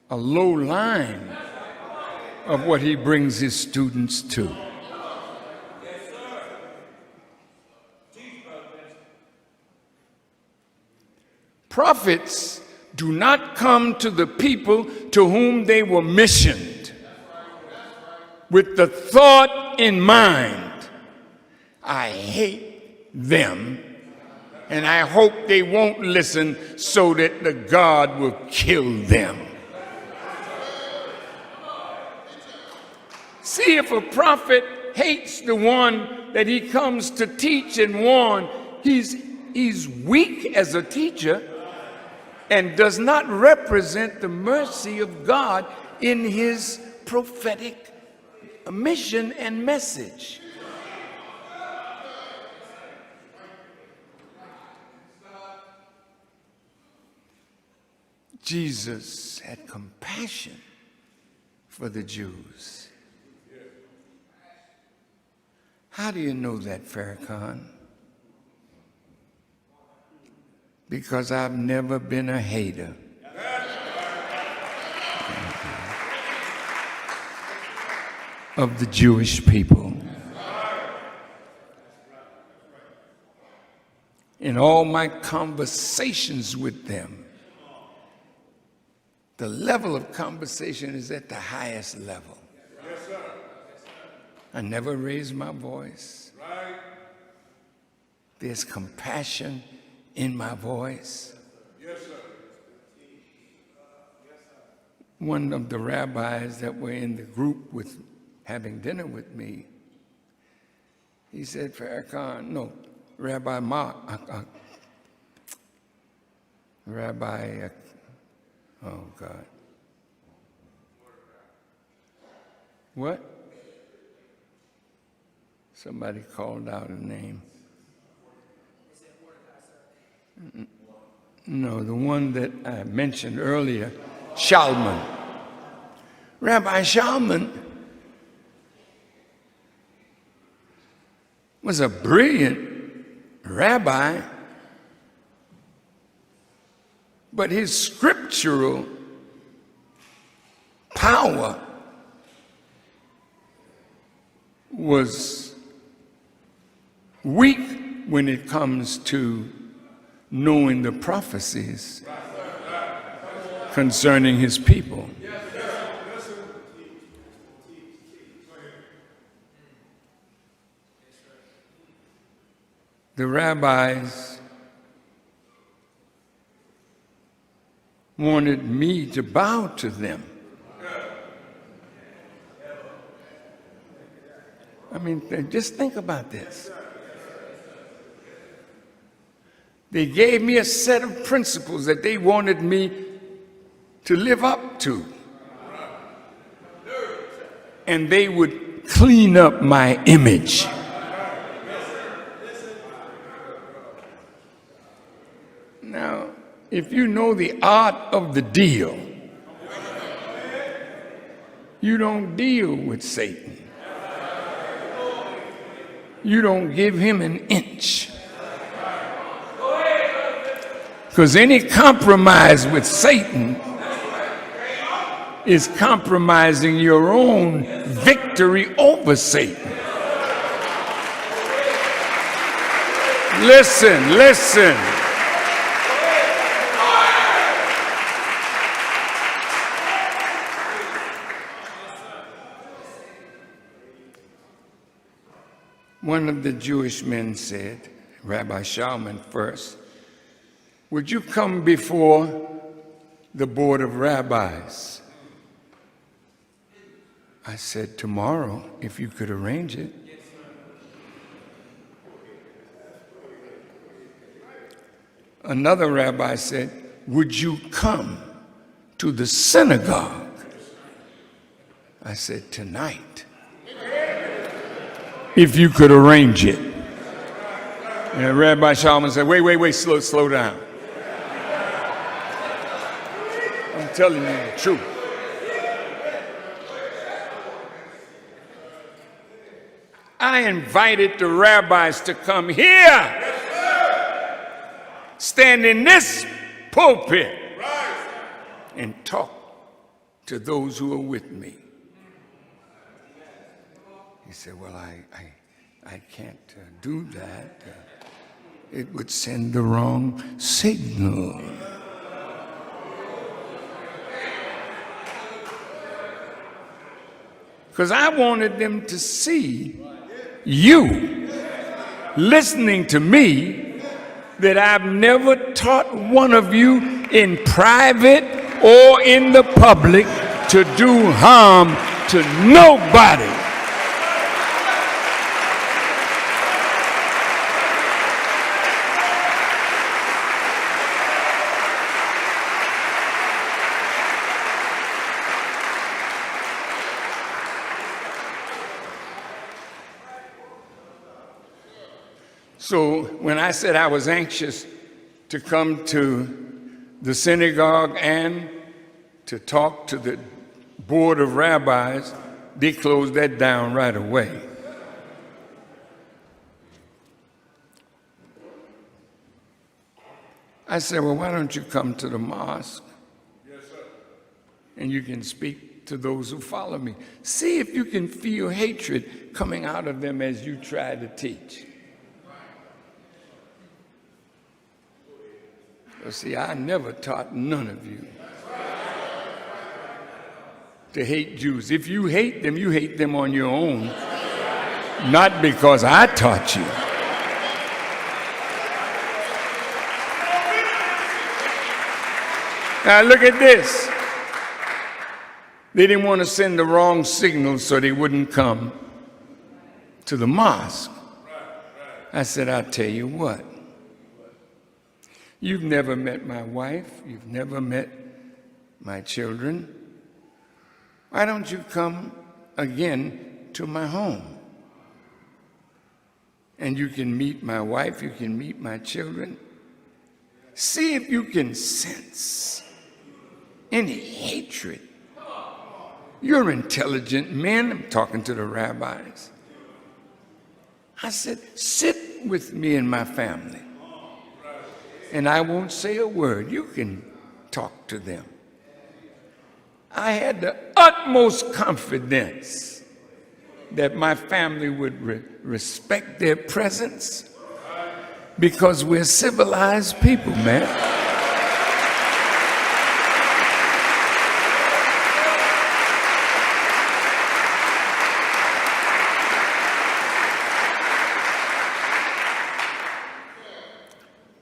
a low line of what he brings his students to. Prophets do not come to the people to whom they were missioned with the thought in mind, I hate them And I hope they won't listen so that the God will kill them. See, if a prophet hates the one that he comes to teach and warn, he's weak as a teacher and does not represent the mercy of God in his prophetic mission and message. Jesus had compassion for the Jews. How do you know that, Farrakhan? Because I've never been a hater. Of the Jewish people. In all my conversations with them, the level of conversation is at the highest level. Yes, sir. I never raise my voice. Right. There's compassion in my voice. Yes, sir. One of the rabbis that were in the group with having dinner with me, he said, Farrakhan, no, Rabbi Mark, oh God. What? Somebody called out a name. No, the one that I mentioned earlier, Shalman. Rabbi Shalman was a brilliant rabbi, but his scriptural power was weak when it comes to knowing the prophecies concerning his people. The rabbis wanted me to bow to them. I mean, just think about this. They gave me a set of principles that they wanted me to live up to. And they would clean up my image. Now, if you know the art of the deal, you don't deal with Satan. You don't give him an inch. Because any compromise with Satan is compromising your own victory over Satan. Listen. One of the Jewish men said, Rabbi Shalman first, would you come before the board of rabbis? I said, tomorrow, if you could arrange it. Another rabbi said, would you come to the synagogue? I said, tonight, if you could arrange it. And Rabbi Shalman said, wait, slow down. I'm telling you the truth. I invited the rabbis to come here, stand in this pulpit, and talk to those who are with me. He said, well, I can't do that. It would send the wrong signal. Because I wanted them to see you listening to me that I've never taught one of you in private or in the public to do harm to nobody. So when I said I was anxious to come to the synagogue and to talk to the board of rabbis, they closed that down right away. I said, well, why don't you come to the mosque? Yes, sir. And you can speak to those who follow me. See if you can feel hatred coming out of them as you try to teach. Well, see, I never taught none of you to hate Jews. If you hate them on your own, not because I taught you. Now look at this. They didn't want to send the wrong signal so they wouldn't come to the mosque. I said, I'll tell you what. You've never met my wife. You've never met my children. Why don't you come again to my home? And you can meet my wife. You can meet my children. See if you can sense any hatred. You're intelligent men. I'm talking to the rabbis. I said, sit with me and my family. And I won't say a word. You can talk to them. I had the utmost confidence that my family would respect their presence because we're civilized people, man.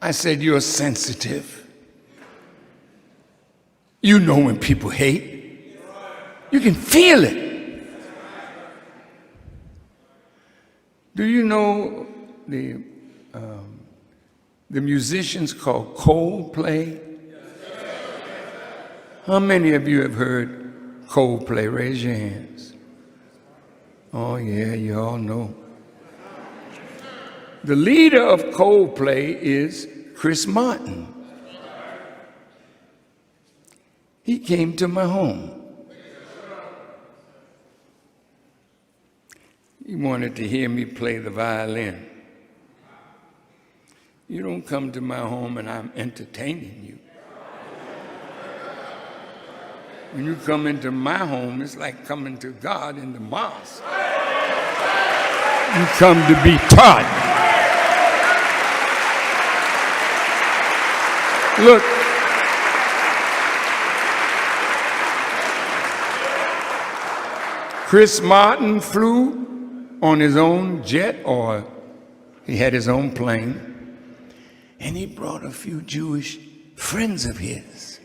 I said, you're sensitive. You know when people hate. You can feel it. Do you know the musicians called Coldplay? How many of you have heard Coldplay? Raise your hands. Oh yeah, you all know. The leader of Coldplay is Chris Martin. He came to my home. He wanted to hear me play the violin. You don't come to my home and I'm entertaining you. When you come into my home, it's like coming to God in the mosque. You come to be taught. Look, Chris Martin flew on his own jet, or he had his own plane, and he brought a few Jewish friends of his.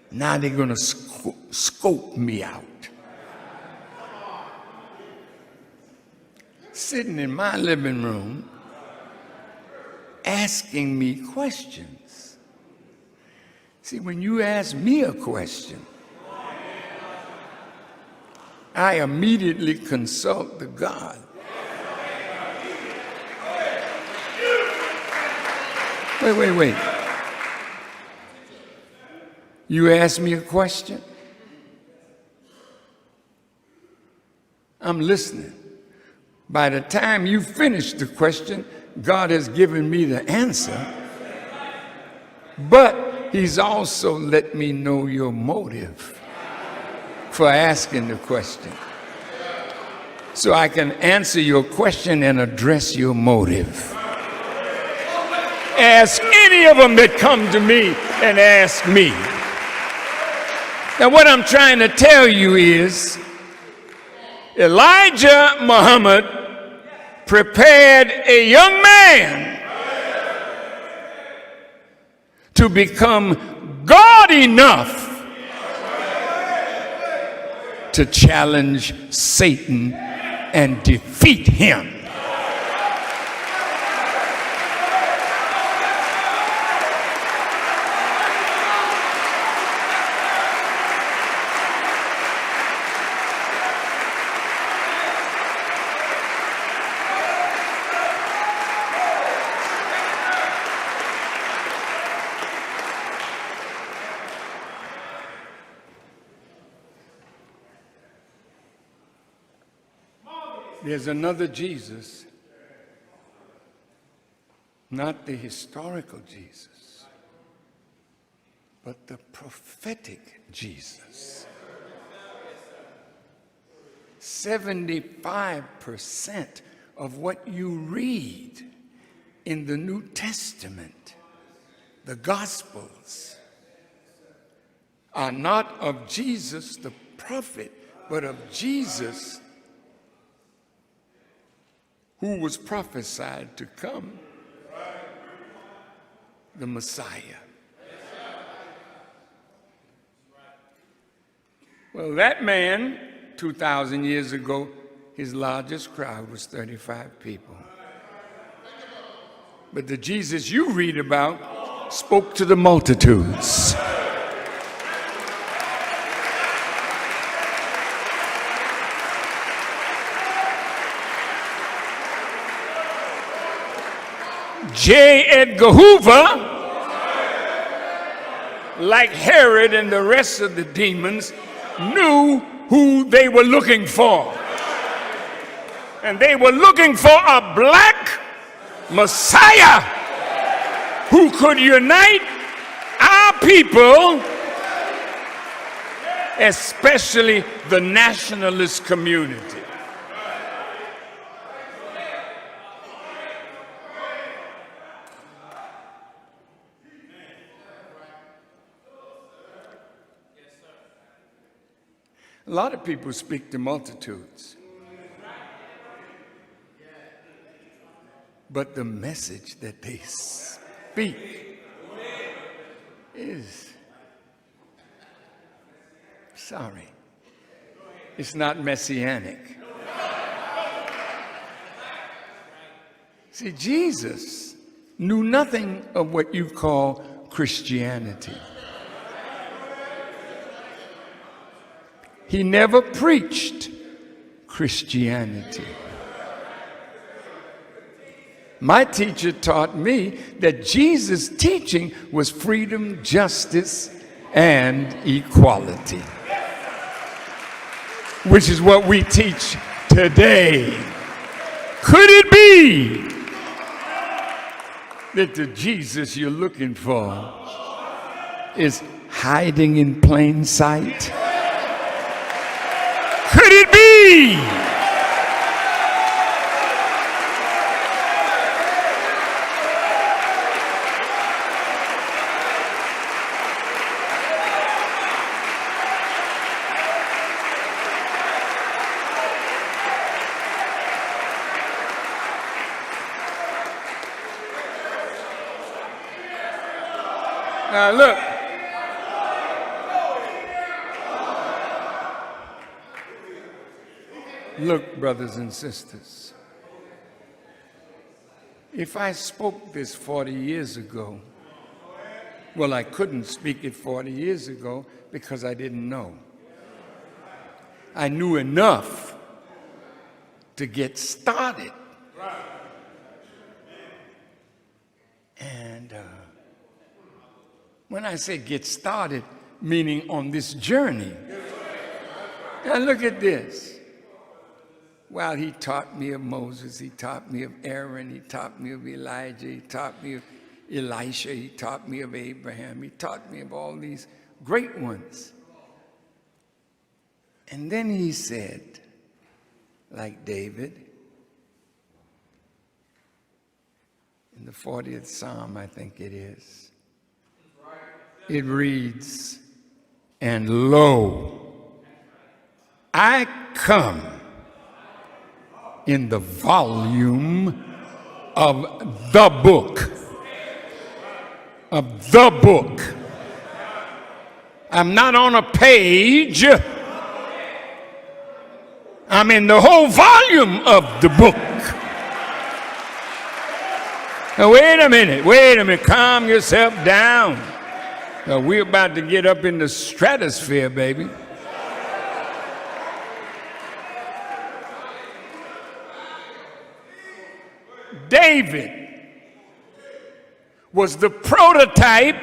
Now they're going to scope me out. Sitting in my living room, asking me questions. See, when you ask me a question, I immediately consult the God. Wait. You ask me a question? I'm listening. By the time you finish the question, God has given me the answer, but He's also let me know your motive for asking the question, so I can answer your question and address your motive. Ask any of them that come to me and ask me. Now, what I'm trying to tell you is Elijah Muhammad prepared a young man to become God enough to challenge Satan and defeat him. There's another Jesus, not the historical Jesus, but the prophetic Jesus. 75% of what you read in the New Testament, the Gospels, are not of Jesus the prophet, but of Jesus who was prophesied to come, the Messiah. Well, that man, 2,000 years ago, his largest crowd was 35 people. But the Jesus you read about spoke to the multitudes. J. Edgar Hoover, like Herod and the rest of the demons, knew who they were looking for. And they were looking for a black Messiah who could unite our people, especially the nationalist community. A lot of people speak to multitudes, but the message that they speak is, sorry, it's not messianic. See, Jesus knew nothing of what you call Christianity. He never preached Christianity. My teacher taught me that Jesus' teaching was freedom, justice, and equality, which is what we teach today. Could it be that the Jesus you're looking for is hiding in plain sight? Could it be now look, brothers and sisters, if I spoke this 40 years ago, well, I couldn't speak it 40 years ago because I didn't know. I knew enough to get started. And when I say get started, meaning on this journey. Now look at this. While he taught me of Moses, he taught me of Aaron, he taught me of Elijah, he taught me of Elisha, he taught me of Abraham, he taught me of all these great ones. And then he said, like David, in the 40th Psalm, I think it is, it reads, "And lo, I come in the volume of the book." of the book. I'm not on a page. I'm in the whole volume of the book. Now, wait a minute, calm yourself down. Now, we're about to get up in the stratosphere, baby. David was the prototype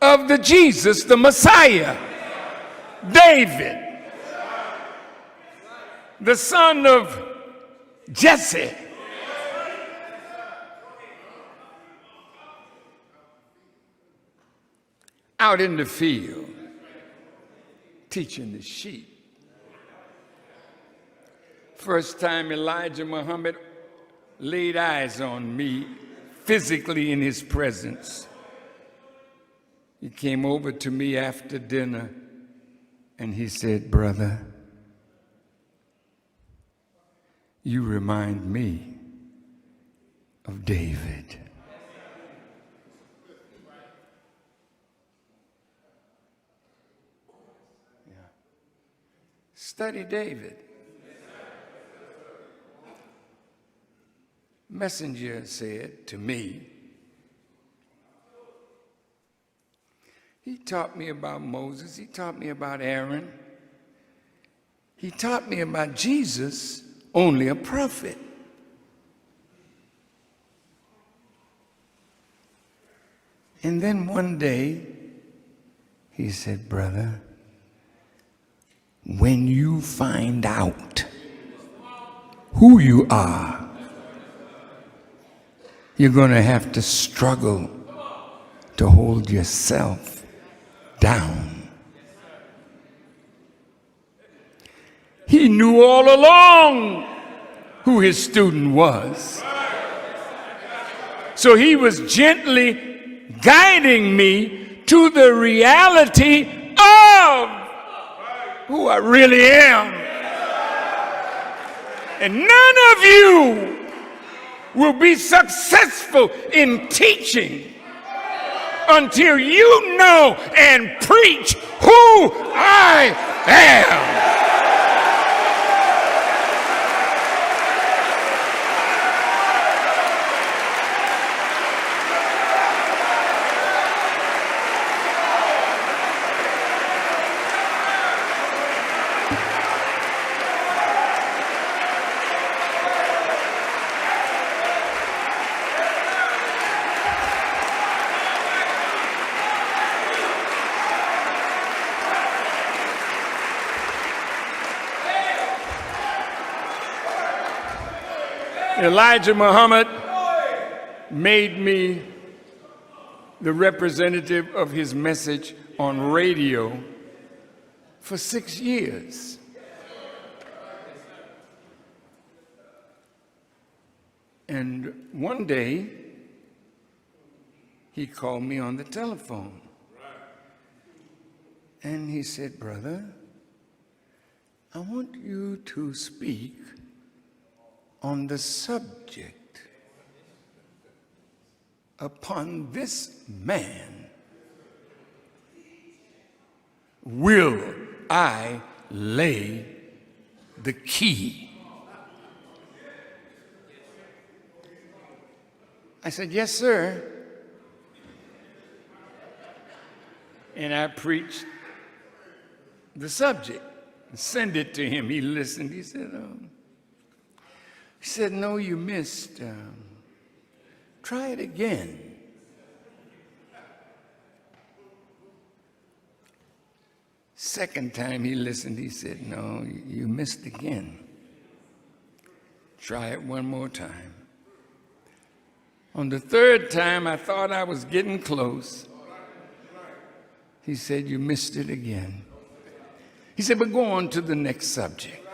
of the Jesus, the Messiah. David, the son of Jesse. Out in the field, teaching the sheep. First time Elijah Muhammad laid eyes on me physically in his presence, he came over to me after dinner and he said, "Brother, you remind me of David." Study David. Messenger said to me, he taught me about Moses, he taught me about Aaron, he taught me about Jesus, only a prophet. And then one day, he said, "Brother, when you find out who you are, you're going to have to struggle to hold yourself down." He knew all along who his student was. So he was gently guiding me to the reality of who I really am. And none of you will be successful in teaching until you know and preach who I am. Elijah Muhammad made me the representative of his message on radio for 6 years. And one day, he called me on the telephone. And he said, "Brother, I want you to speak on the subject, upon this man will I lay the key." I said, "Yes, sir." And I preached the subject, send it to him. He listened. He said, "No, you missed. Try it again." Second time he listened, he said, "No, you missed again. Try it one more time." On the third time, I thought I was getting close. He said, "You missed it again." He said, "But go on to the next subject."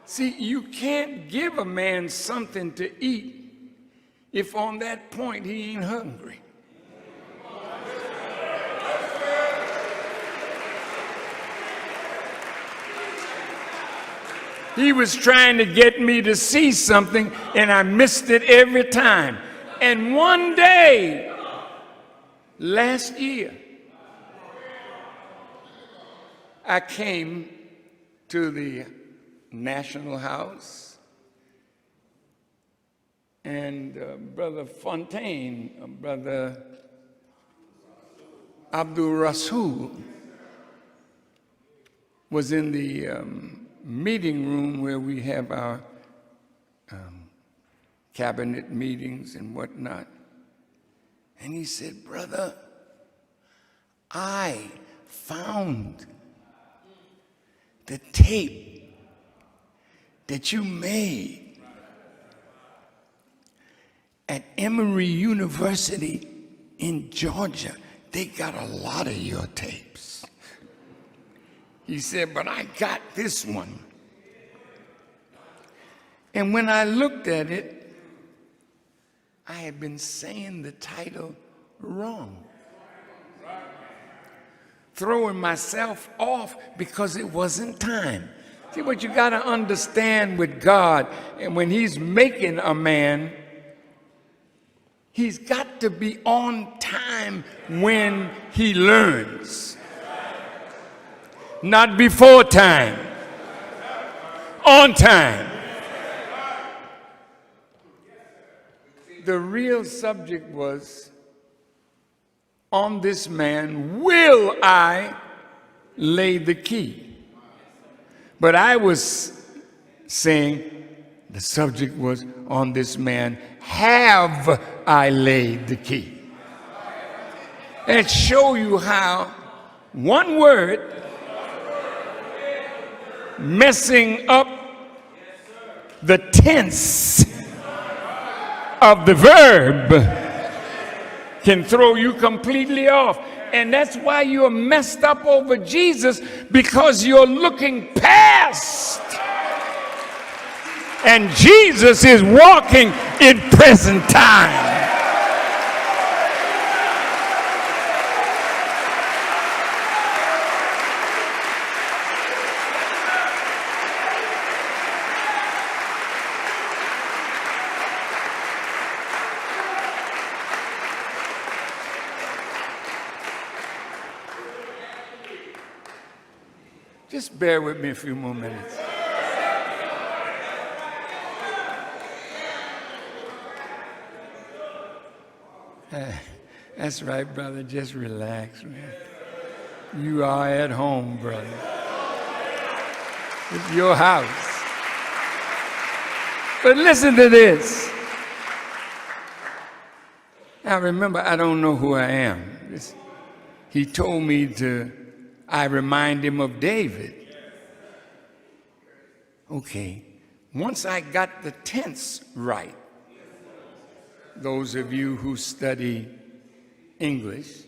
See, you can't give a man something to eat if on that point he ain't hungry. He was trying to get me to see something, and I missed it every time. And one day, last year, I came to the National House, and Brother Fontaine, Brother Abdul Rasul was in the meeting room where we have our cabinet meetings and whatnot. And he said, "Brother, I found the tape that you made at Emory University in Georgia. They got a lot of your tapes." He said, "But I got this one." And when I looked at it, I had been saying the title wrong, throwing myself off because it wasn't time. See, what you got to understand with God, and when he's making a man, he's got to be on time when he learns. Not before time, on time. The real subject was, on this man will I lay the key. But I was saying the subject was, on this man have I laid the key. And show you how one word messing up the tense of the verb can throw you completely off. And that's why you're messed up over Jesus, because you're looking past. And Jesus is walking in present time. Just bear with me a few more minutes. That's right, brother. Just relax, man. You are at home, brother. It's your house. But listen to this. Now remember, I don't know who I am. He told me I remind him of David. Okay, once I got the tense right, those of you who study English,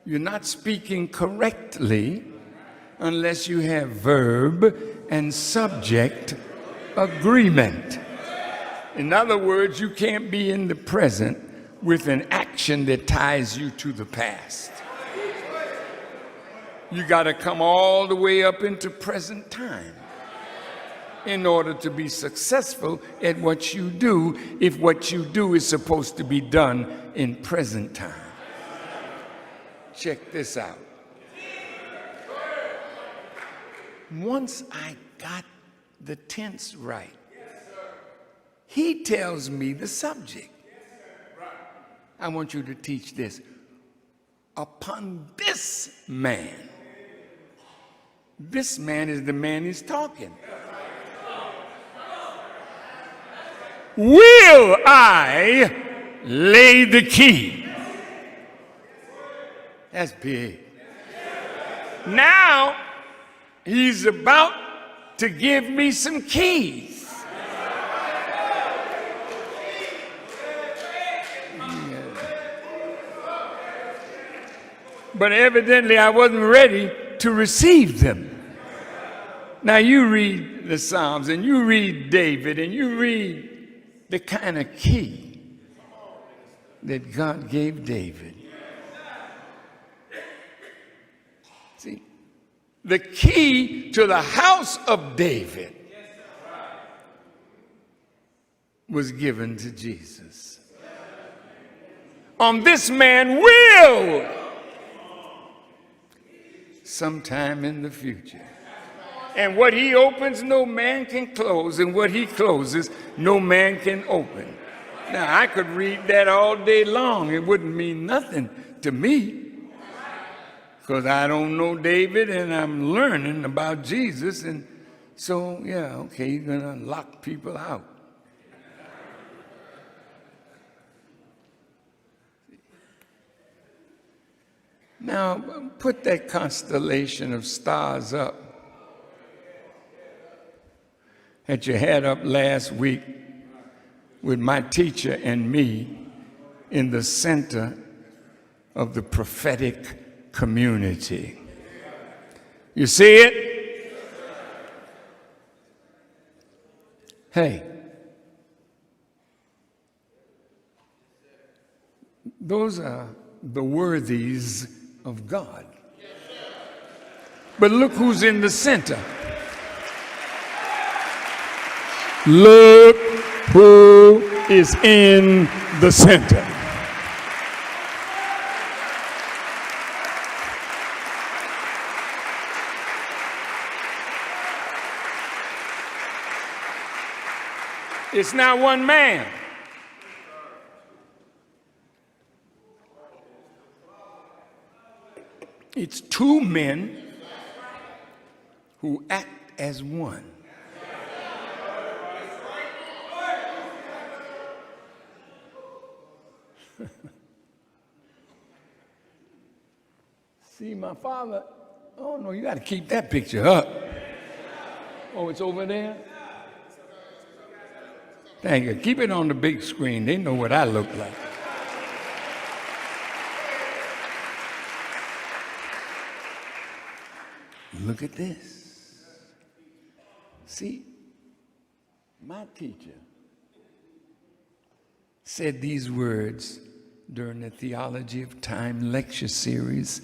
you're not speaking correctly unless you have verb and subject agreement. In other words, you can't be in the present with an action that ties you to the past. You got to come all the way up into present time in order to be successful at what you do, if what you do is supposed to be done in present time. Check this out. Once I got the tense right, he tells me the subject. I want you to teach this. Upon this man. This man is the man he's talking. Will I lay the key? That's big. Now he's about to give me some keys. But evidently I wasn't ready to receive them. Now you read the Psalms and you read David and you read the kind of key that God gave David. See, the key to the house of David was given to Jesus. On this man will sometime in the future. And what he opens, no man can close, and what he closes, no man can open. Now, I could read that all day long. It wouldn't mean nothing to me, because I don't know David, and I'm learning about Jesus, and so, yeah, okay, you're going to lock people out. Now, put that constellation of stars up that you had up last week with my teacher and me in the center of the prophetic community. You see it? Hey, those are the worthies of God. But look who's in the center. Look who is in the center. It's not one man. It's two men who act as one. See, my father, oh no, you got to keep that picture up. Oh, it's over there? Thank you. Keep it on the big screen. They know what I look like. Look at this. See, my teacher said these words during the Theology of Time lecture series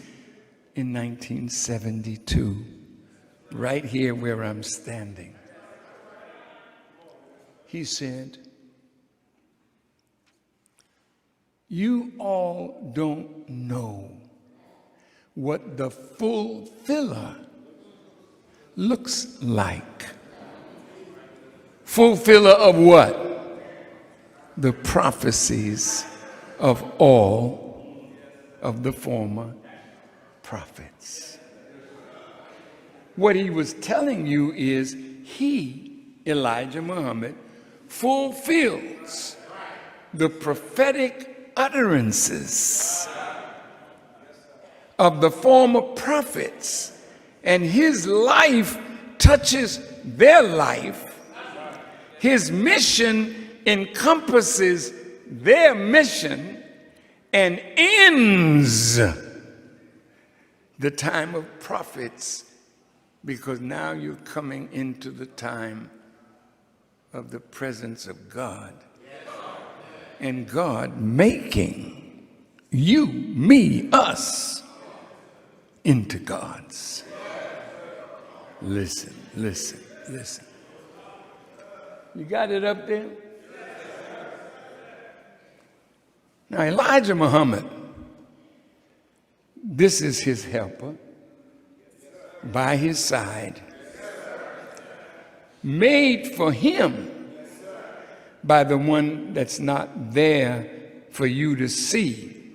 in 1972, right here where I'm standing. He said, "You all don't know what the fulfiller looks like." Fulfiller of what? The prophecies of all of the former prophets. What he was telling you is he, Elijah Muhammad, fulfills the prophetic utterances of the former prophets, and his life touches their life. His mission encompasses their mission and ends the time of prophets, because now you're coming into the time of the presence of God, and God making you, me, us into gods. Listen, listen, listen. You got it up there? Now, Elijah Muhammad, this is his helper by his side, made for him by the one that's not there for you to see,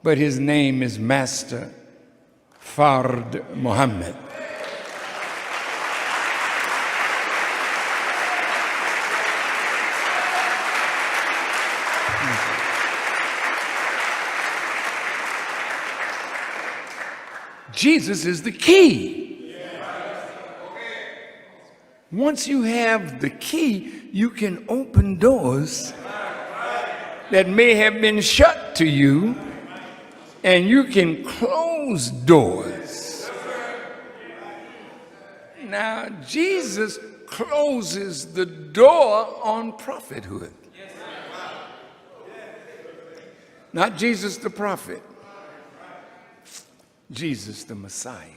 but his name is Master Fard Muhammad. Jesus is the key. Once you have the key, you can open doors that may have been shut to you, and you can close doors. Now, Jesus closes the door on prophethood. Not Jesus the prophet, Jesus the Messiah.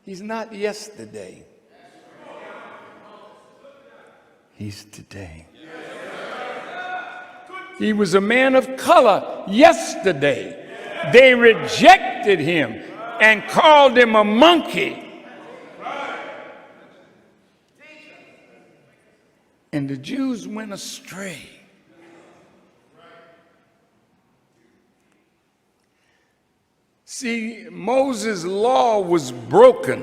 He's not yesterday. he's today. He was a man of color yesterday. They rejected him and called him a monkey. And the Jews went astray. See, Moses' law was broken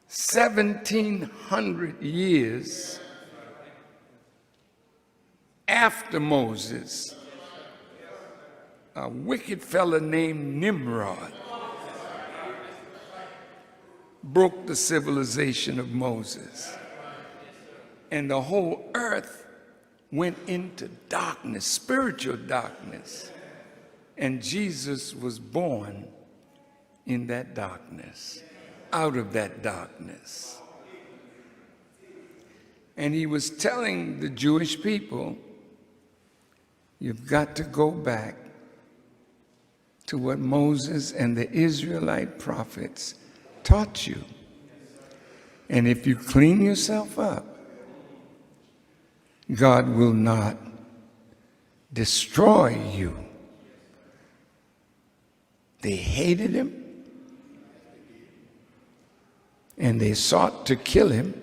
1,700 years after Moses. A wicked fellow named Nimrod broke the civilization of Moses. And the whole earth went into darkness, spiritual darkness. And Jesus was born in that darkness, out of that darkness. And he was telling the Jewish people, you've got to go back to what Moses and the Israelite prophets taught you. And if you clean yourself up, God will not destroy you. They hated him, and they sought to kill him.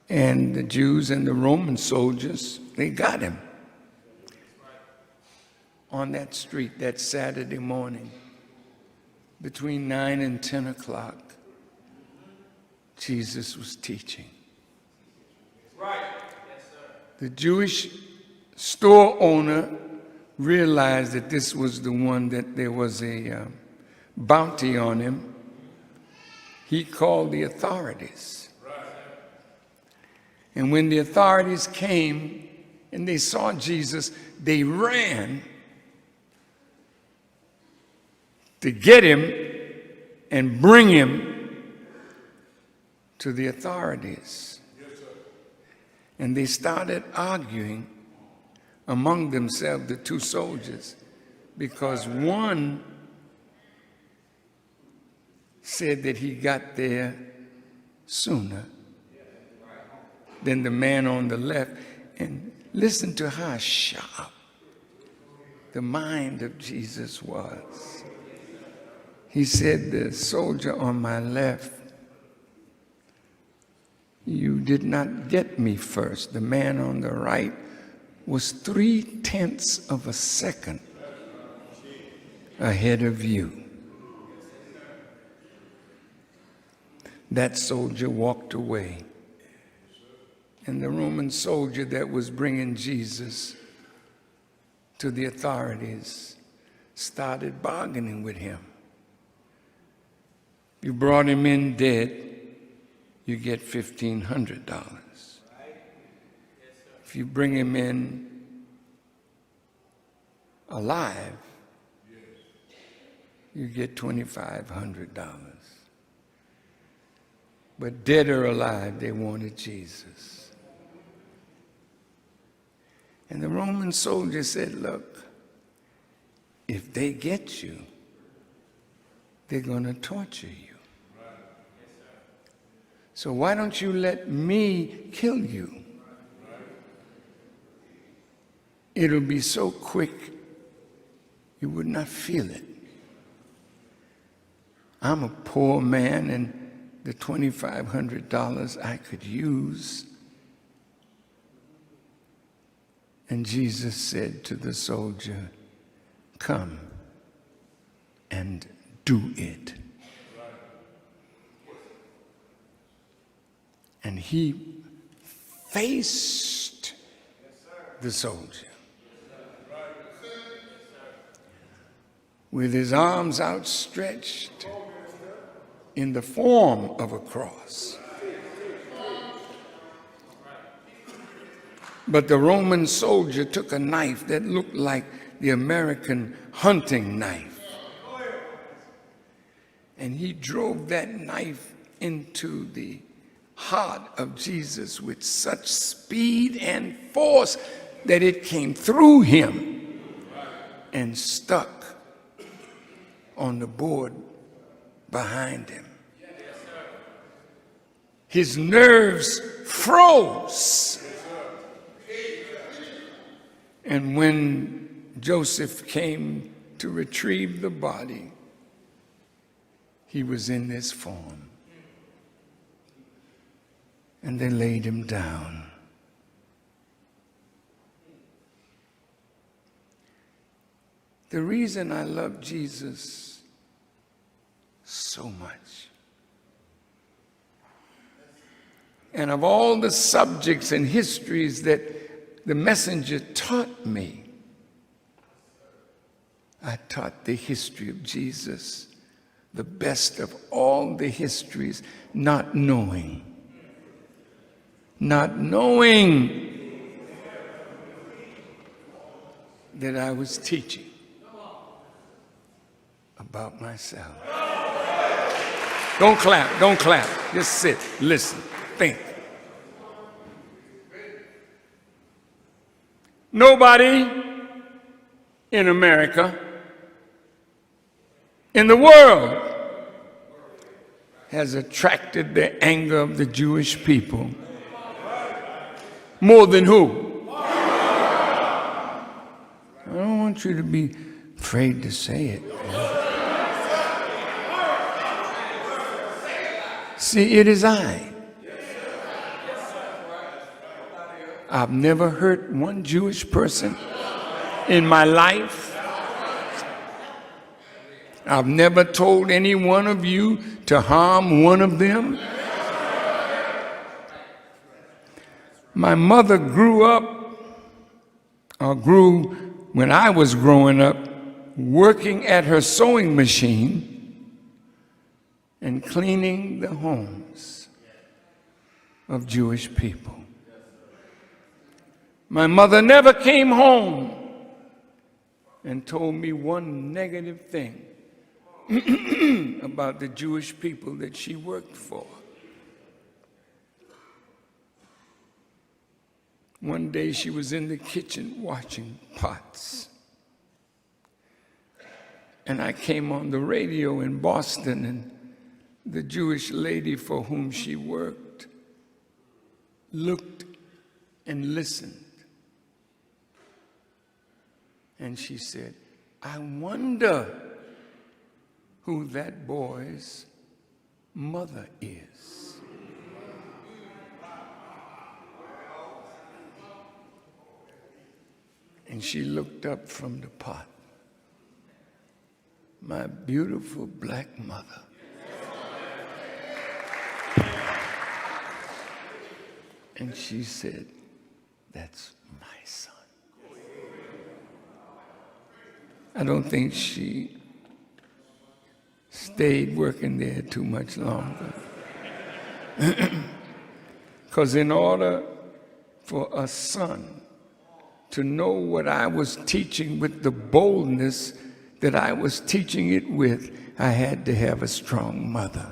And the Jews and the Roman soldiers, they got him on that street that Saturday morning between 9 and 10 o'clock. Jesus was teaching. The Jewish store owner realized that this was the one, that there was a bounty on him. He called the authorities. And when the authorities came and they saw Jesus, they ran to get him and bring him to the authorities. And they started arguing among themselves, the two soldiers, because one said that he got there sooner than the man on the left. And listen to how sharp the mind of Jesus was. He said, the soldier on my left, you did not get me first. The man on the right was 0.3 of a second ahead of you. That soldier walked away. And the Roman soldier that was bringing Jesus to the authorities started bargaining with him. You brought him in dead, you get $1,500. If you bring him in alive, you get $2,500. But dead or alive, they wanted Jesus. And the Roman soldier said, look, if they get you, they're going to torture you. So why don't you let me kill you? It'll be so quick, you would not feel it. I'm a poor man, and the $2,500 I could use. And Jesus said to the soldier, come and do it. And he faced the soldier with his arms outstretched in the form of a cross. But the Roman soldier took a knife that looked like the American hunting knife, and he drove that knife into the heart of Jesus with such speed and force that it came through him and stuck on the board behind him. his nerves froze. And when Joseph came to retrieve the body, he was in this form. And they laid him down. The reason I love Jesus so much, and of all the subjects and histories that the messenger taught me, I taught the history of Jesus, the best of all the histories, not knowing that I was teaching about myself. Don't clap, just sit, listen, think. Nobody in America, in the world, has attracted the anger of the Jewish people more than who? I don't want you to be afraid to say it. See, it is I. I've never hurt one Jewish person in my life. I've never told any one of you to harm one of them. My mother grew when I was growing up, working at her sewing machine and cleaning the homes of Jewish people. My mother never came home and told me one negative thing about the Jewish people that she worked for. One day she was in the kitchen washing pots. And I came on the radio in Boston, and the Jewish lady for whom she worked looked and listened. And she said, I wonder who that boy's mother is. And she looked up from the pot. My beautiful black mother. And she said, that's my son. I don't think she stayed working there too much longer. Because in order for a son to know what I was teaching with the boldness that I was teaching it with, I had to have a strong mother.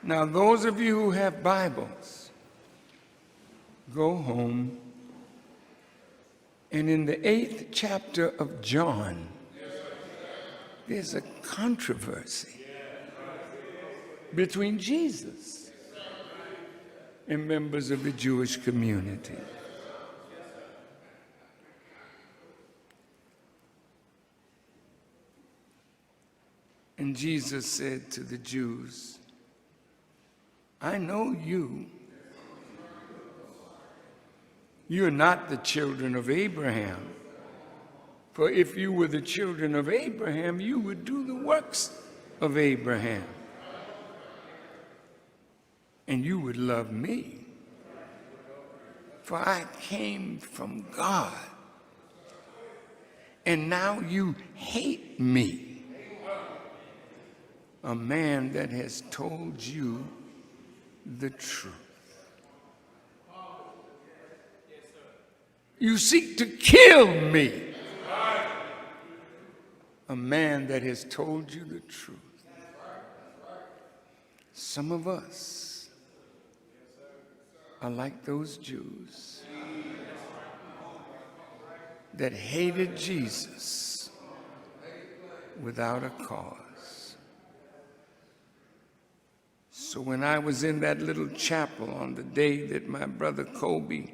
Now, those of you who have Bibles, go home, and in the 8th chapter of John, there's a controversy between Jesus and members of the Jewish community. And Jesus said to the Jews, I know you. You're not the children of Abraham. For if you were the children of Abraham, you would do the works of Abraham. And you would love me. For I came from God. And now you hate me, a man that has told you the truth. You seek to kill me, a man that has told you the truth. Some of us are like those Jews that hated Jesus without a cause. So when I was in that little chapel on the day that my brother Kobe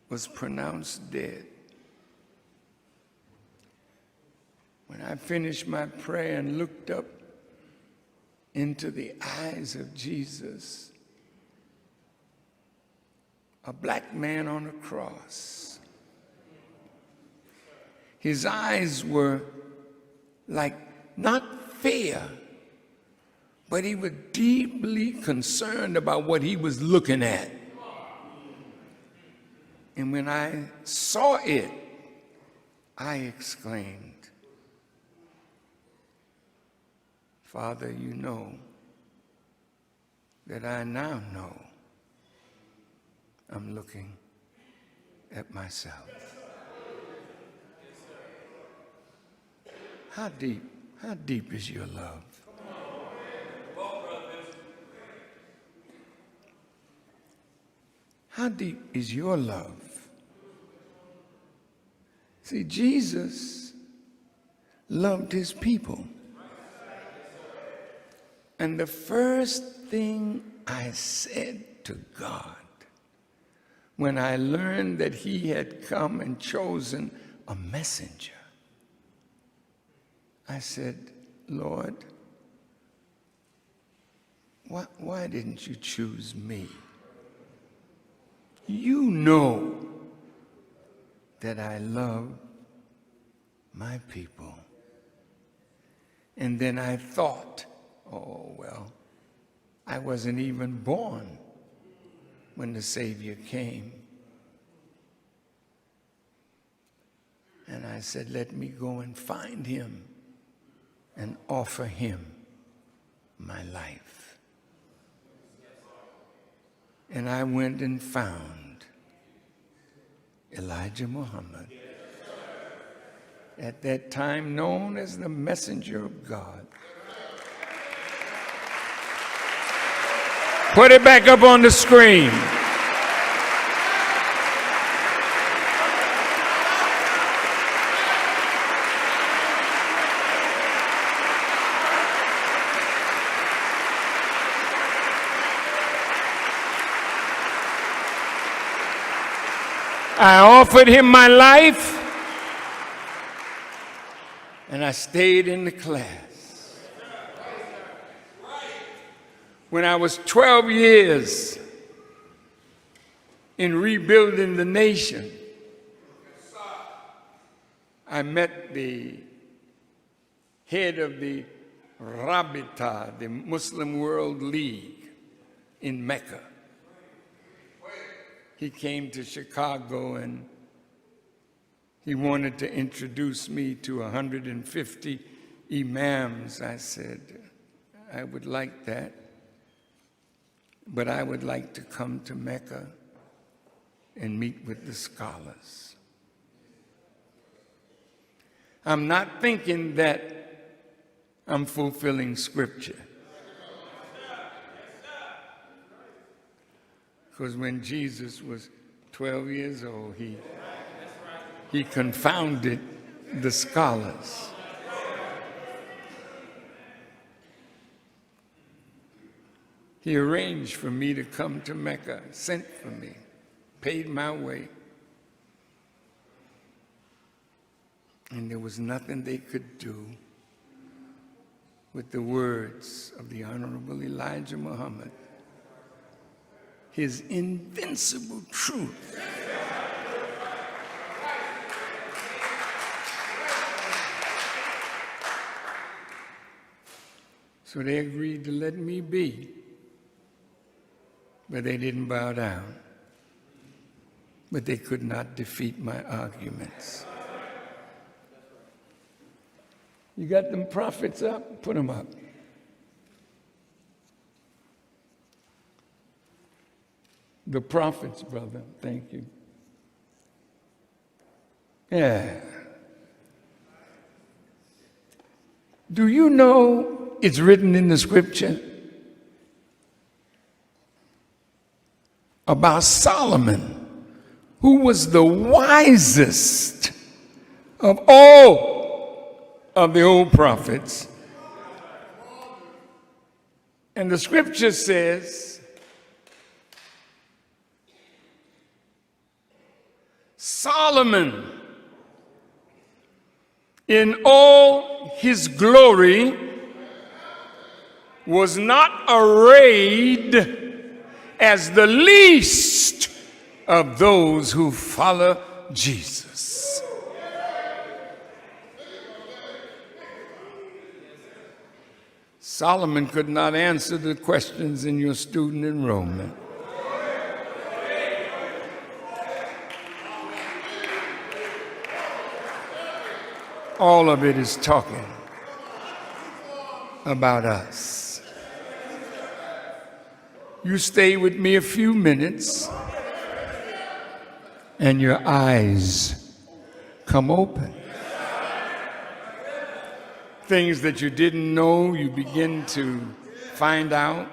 was pronounced dead, when I finished my prayer and looked up into the eyes of Jesus, a black man on a cross, his eyes were like not fear, but he was deeply concerned about what he was looking at. And when I saw it, I exclaimed, Father, you know that I now know I'm looking at myself. How deep is your love? How deep is your love? See, Jesus loved his people. And the first thing I said to God when I learned that he had come and chosen a messenger, I said, Lord, why didn't you choose me? You know that I love my people. And then I thought, oh, well, I wasn't even born when the Savior came. And I said, let me go and find him and offer him my life. And I went and found Elijah Muhammad, at that time known as the messenger of God. Put it back up on the screen. I offered him my life, and I stayed in the class. When I was 12 years in rebuilding the nation, I met the head of the Rabita, the Muslim World League in Mecca. He came to Chicago and he wanted to introduce me to 150 imams. I said, I would like that, but I would like to come to Mecca and meet with the scholars. I'm not thinking that I'm fulfilling scripture. Because when Jesus was 12 years old, he confounded the scholars. He arranged for me to come to Mecca, sent for me, paid my way. And there was nothing they could do with the words of the Honorable Elijah Muhammad, his invincible truth. So they agreed to let me be, but they didn't bow down. But they could not defeat my arguments. You got them prophets up? Put them up. The prophets, brother. Thank you. Yeah. Do you know it's written in the scripture about Solomon, who was the wisest of all of the old prophets? And the scripture says, Solomon, in all his glory, was not arrayed as the least of those who follow Jesus. Solomon could not answer the questions in your student enrollment. All of it is talking about us. You stay with me a few minutes and your eyes come open. Things that you didn't know, you begin to find out,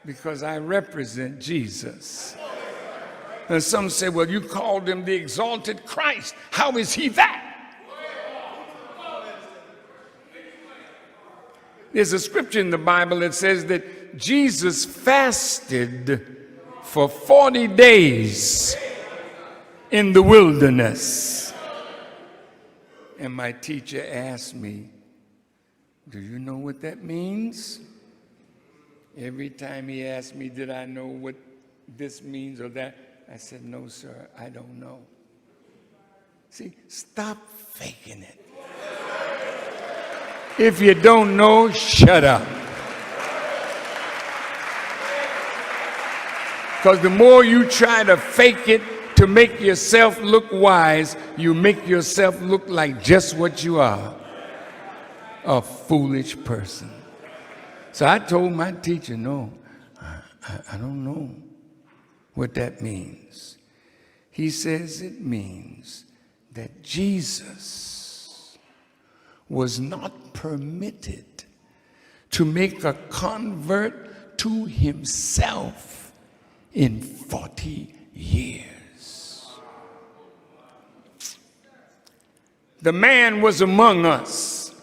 because I represent Jesus. And some say, well, you called him the exalted Christ. How is he that? There's a scripture in the Bible that says that Jesus fasted for 40 days in the wilderness. And my teacher asked me, do you know what that means? Every time he asked me, did I know what this means or that? I said, no, sir, I don't know. See, stop faking it. If you don't know, shut up. Because the more you try to fake it to make yourself look wise, you make yourself look like just what you are, a foolish person. So I told my teacher, no, I don't know what that means. He says it means that Jesus was not permitted to make a convert to himself in 40 years. The man was among us.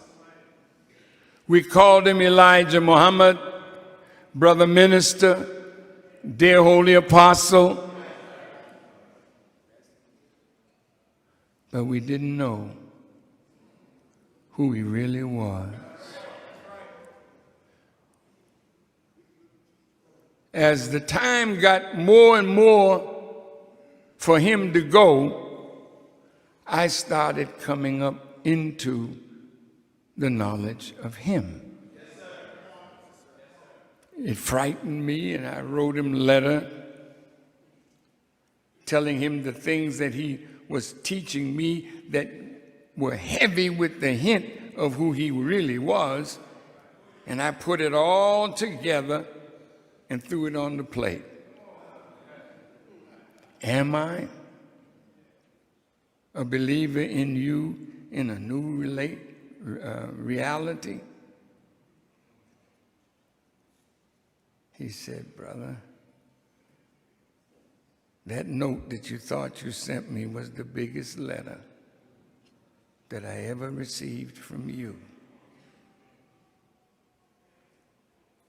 We called him Elijah Muhammad, brother minister, dear holy apostle. But we didn't know who he really was. As the time got more and more for him to go, I started coming up into the knowledge of him. It frightened me, and I wrote him a letter telling him the things that he was teaching me that were heavy with the hint of who he really was, and I put it all together and threw it on the plate. Am I a believer in you in a new reality? He said, brother, that note that you thought you sent me was the biggest letter that I ever received from you.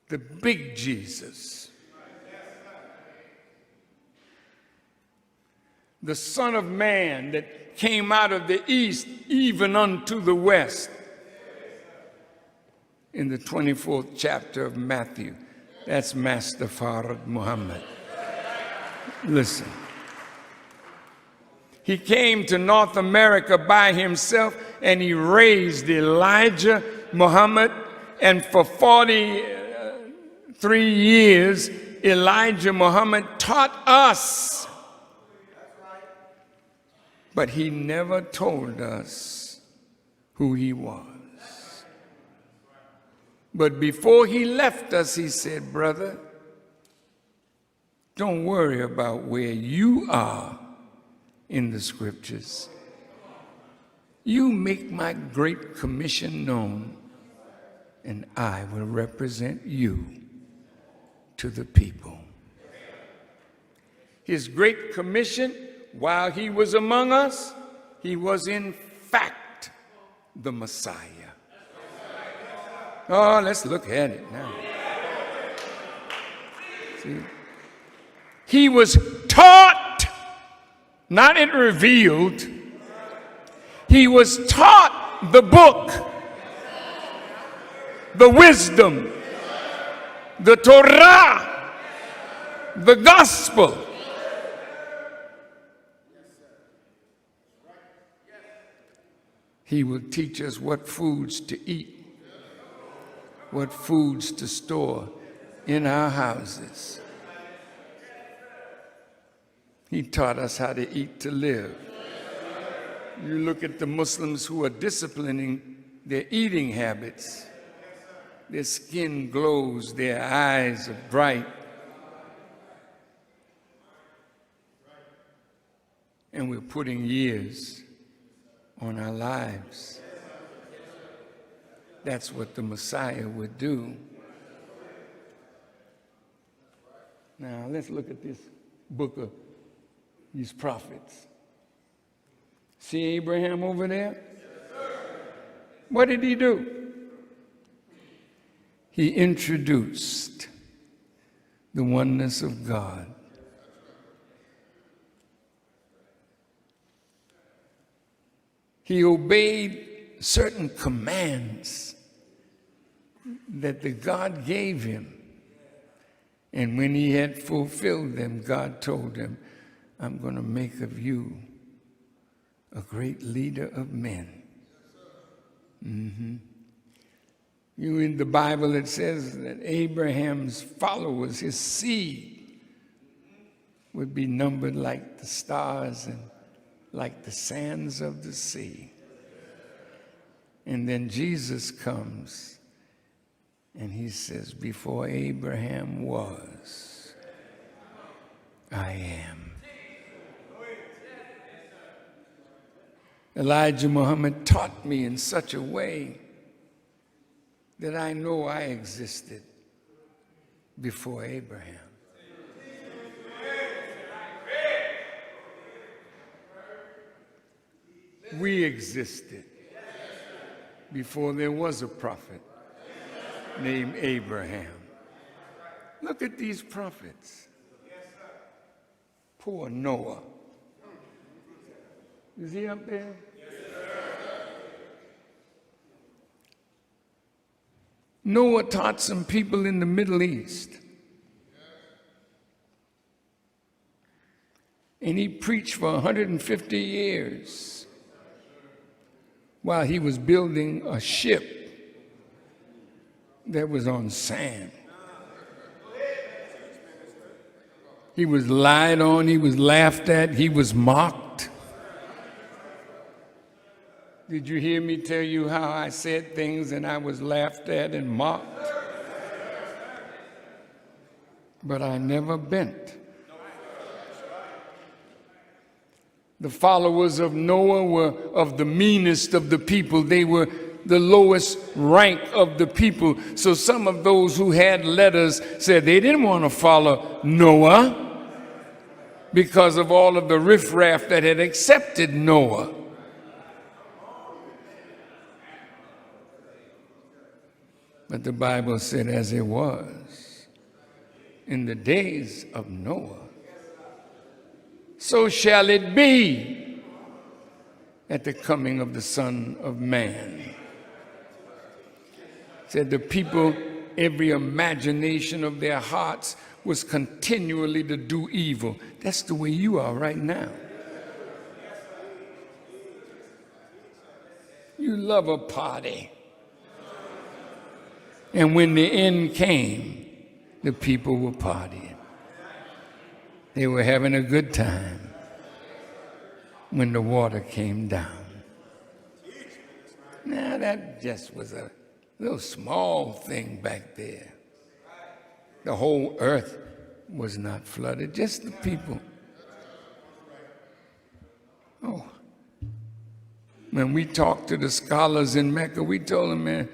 The big Jesus, the Son of Man that came out of the east even unto the west, in the 24th chapter of Matthew. That's Master Farrakhan Muhammad. Listen. He came to North America by himself, and he raised Elijah Muhammad, and for 43 years, Elijah Muhammad taught us. But he never told us who he was. But before he left us, he said, brother, don't worry about where you are in the scriptures. You make my great commission known, and I will represent you to the people. His great commission, while he was among us, he was in fact the Messiah. Oh, let's look at it now. See? He was taught, not it revealed. He was taught the book, the wisdom, the Torah, the gospel. He will teach us what foods to eat, what foods to store in our houses. He taught us how to eat to live. You look at the Muslims who are disciplining their eating habits. Their skin glows, their eyes are bright. And we're putting years on our lives. That's what the Messiah would do. Now, let's look at this book of these prophets. See Abraham over there? What did he do? He introduced the oneness of God. He obeyed certain commands that the God gave him. And when he had fulfilled them, God told him, I'm going to make of you a great leader of men. You in the Bible, it says that Abraham's followers, his seed, would be numbered like the stars and like the sands of the sea. And then Jesus comes and he says, before Abraham was, I am. Elijah Muhammad taught me in such a way that I know I existed before Abraham. We existed before there was a prophet named Abraham. Look at these prophets. Poor Noah. Is he up there? Noah taught some people in the Middle East. And he preached for 150 years while he was building a ship that was on sand. He was lied on, he was laughed at, he was mocked. Did you hear me tell you how I said things and I was laughed at and mocked? But I never bent. The followers of Noah were of the meanest of the people. They were the lowest rank of the people. So some of those who had letters said they didn't want to follow Noah because of all of the riffraff that had accepted Noah. But the Bible said, as it was in the days of Noah, so shall it be at the coming of the Son of Man. Said the people, every imagination of their hearts was continually to do evil. That's the way you are right now. You love a party. And when the end came, the people were partying. They were having a good time when the water came down. Now, that just was a little small thing back there. The whole earth was not flooded, just the people. Oh, When we talked to the scholars in Mecca, we told them, man,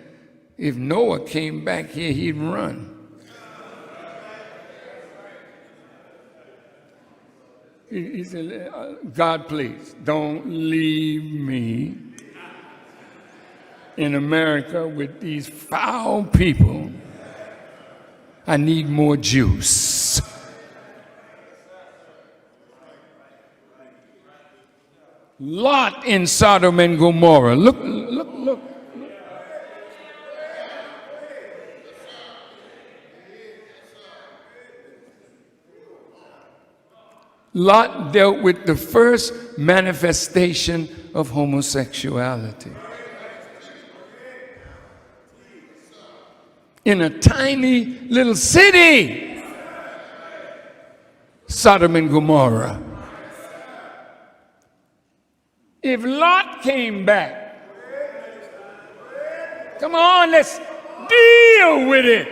if Noah came back here, he'd run. He said, God, please, don't leave me in America with these foul people. I need more juice. Lot in Sodom and Gomorrah. Look. Lot dealt with the first manifestation of homosexuality. In a tiny little city, Sodom and Gomorrah. If Lot came back, come on, let's deal with it.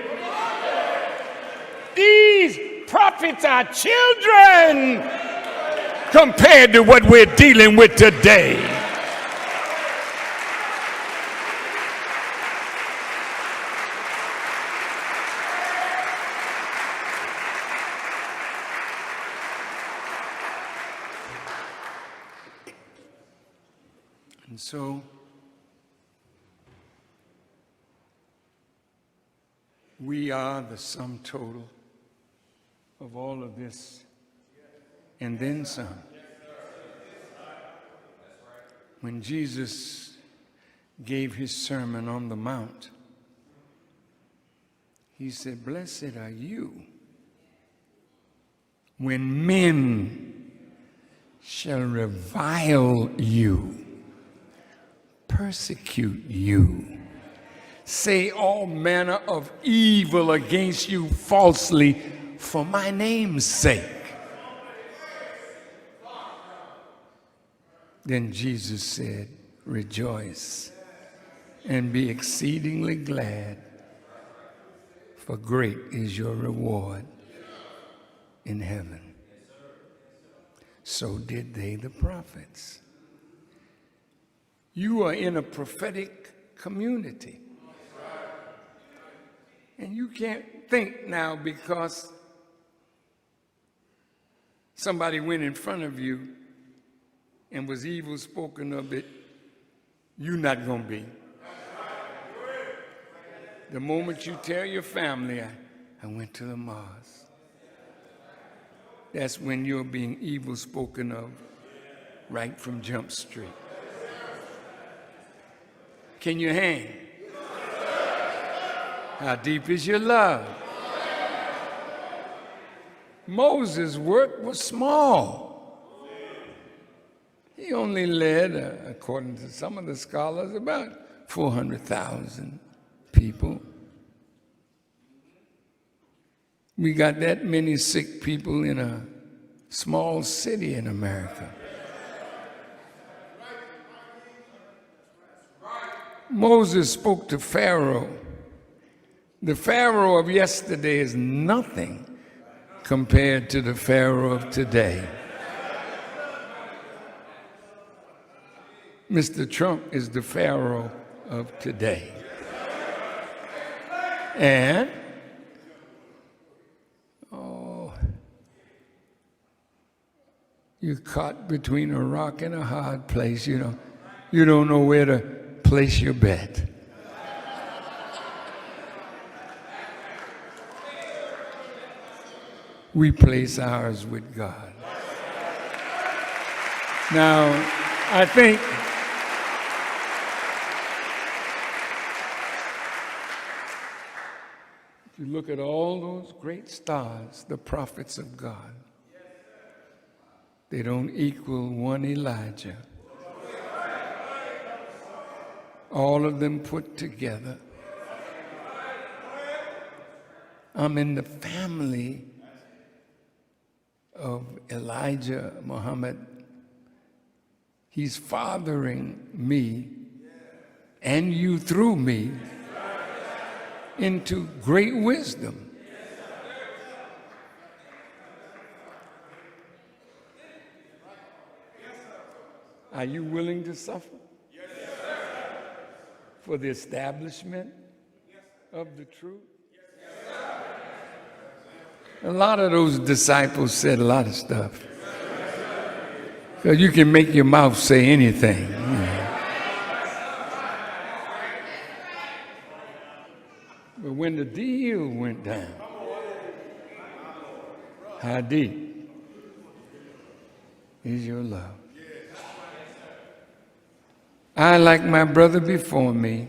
These prophets are children compared to what we're dealing with today. And so we are the sum total of all of this and then some. When Jesus gave his Sermon on the Mount, he said, "Blessed are you when men shall revile you, persecute you, say all manner of evil against you falsely for my name's sake." Then Jesus said, "Rejoice and be exceedingly glad, for great is your reward in heaven." So did they, the prophets. You are in a prophetic community. And you can't think now because somebody went in front of you and was evil spoken of it, you're not going to be. The moment you tell your family, I went to the mosque, that's when you're being evil spoken of right from Jump Street. Can you hang? How deep is your love? Moses' work was small. He only led, according to some of the scholars, about 400,000 people. We got that many sick people in a small city in America. Moses spoke to Pharaoh. The Pharaoh of yesterday is nothing compared to the Pharaoh of today. Mr. Trump is the Pharaoh of today. And, you're caught between a rock and a hard place. You don't know where to place your bet. We place ours with God. Now, I think if you look at all those great stars, the prophets of God, they don't equal one Elijah. All of them put together. I'm in the family of Elijah Muhammad. He's fathering me and you through me into great wisdom. Are you willing to suffer? Yes, for the establishment of the truth. A lot of those disciples said a lot of stuff. Because you can make your mouth say anything. You know. But when the deal went down, how deep is your love? I, like my brother before me,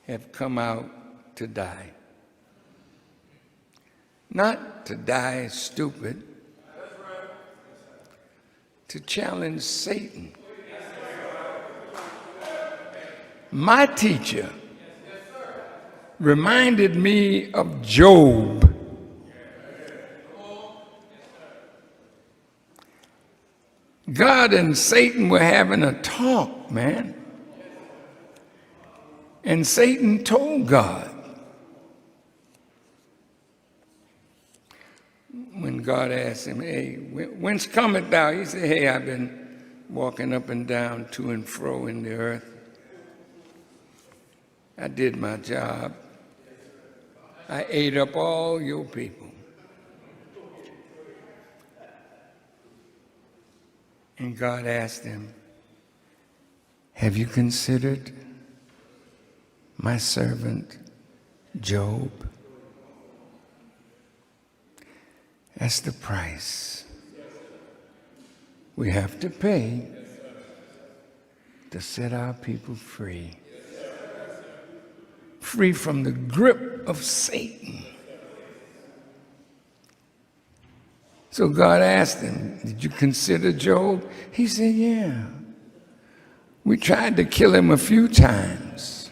have come out to die. Not to die stupid, to challenge Satan. My teacher reminded me of Job. God and Satan were having a talk, man. And Satan told God, when God asked him, hey, whence cometh thou? He said, hey, I've been walking up and down, to and fro in the earth. I did my job. I ate up all your people. And God asked him, have you considered my servant Job? That's the price we have to pay to set our people free. Free from the grip of Satan. So God asked him, did you consider Job? He said, yeah. We tried to kill him a few times.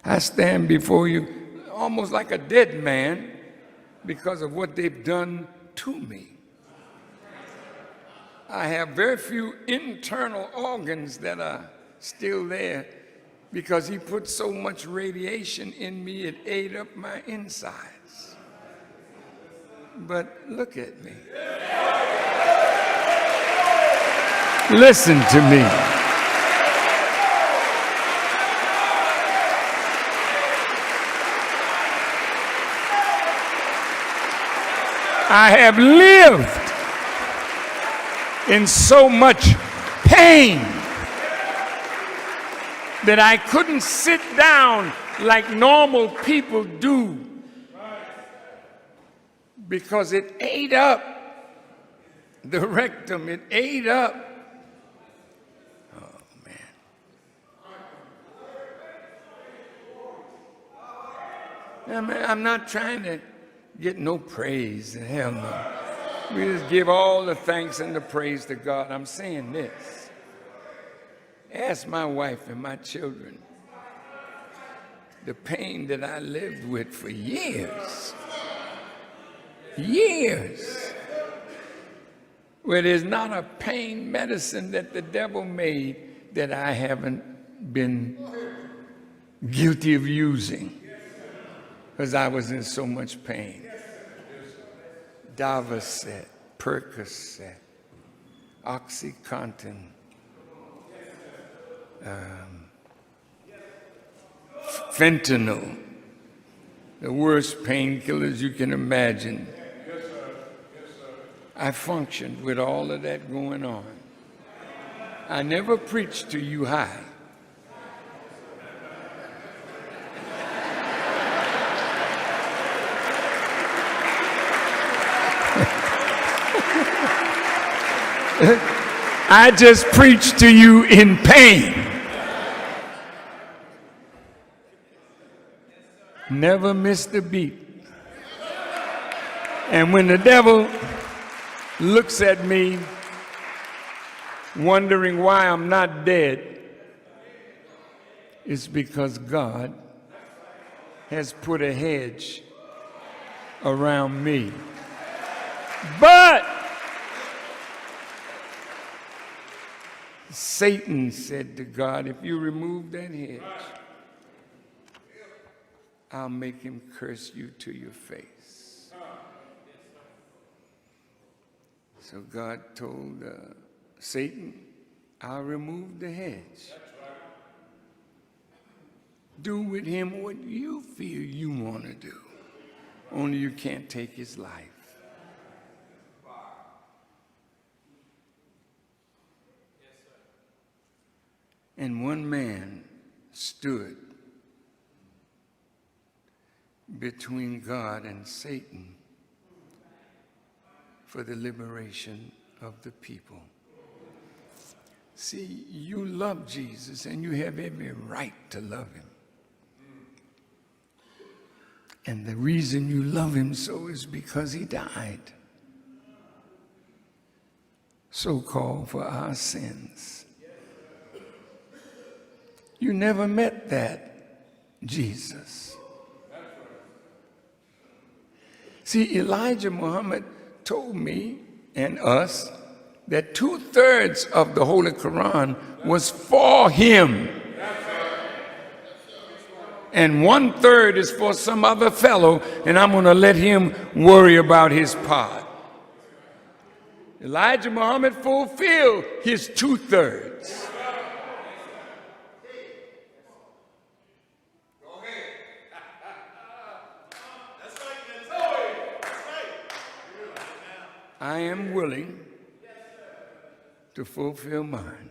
I stand before you almost like a dead man because of what they've done to me. I have very few internal organs that are still there because he put so much radiation in me, it ate up my insides. But look at me. Listen to me. I have lived in so much pain that I couldn't sit down like normal people do because it ate up the rectum, it ate up. Oh, man. I'm not trying to get no praise, hell no. We just give all the thanks and the praise to God. I'm saying this. Ask my wife and my children the pain that I lived with for years. Years. Where there's not a pain medicine that the devil made that I haven't been guilty of using because I was in so much pain. Davocet, Percocet, OxyContin, fentanyl, the worst painkillers you can imagine. I functioned with all of that going on. I never preached to you high. I just preach to you in pain. Never missed a beat. And when the devil looks at me wondering why I'm not dead, it's because God has put a hedge around me. But Satan said to God, if you remove that hedge, I'll make him curse you to your face. So God told Satan, I'll remove the hedge. Do with him what you feel you want to do. Only you can't take his life. And one man stood between God and Satan for the liberation of the people. See, you love Jesus and you have every right to love him. And the reason you love him so is because he died, so-called for our sins. You never met that Jesus. See, Elijah Muhammad told me and us that 2/3 of the Holy Quran was for him. And 1/3 is for some other fellow, and I'm going to let him worry about his part. Elijah Muhammad fulfilled his 2/3. I am willing to fulfill mine.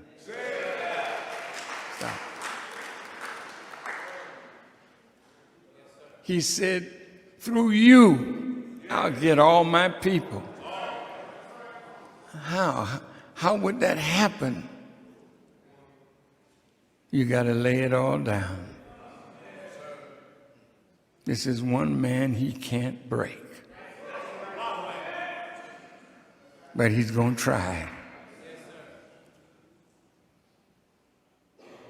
Stop. He said, through you, I'll get all my people. How? How would that happen? You got to lay it all down. This is one man he can't break. But he's going to try.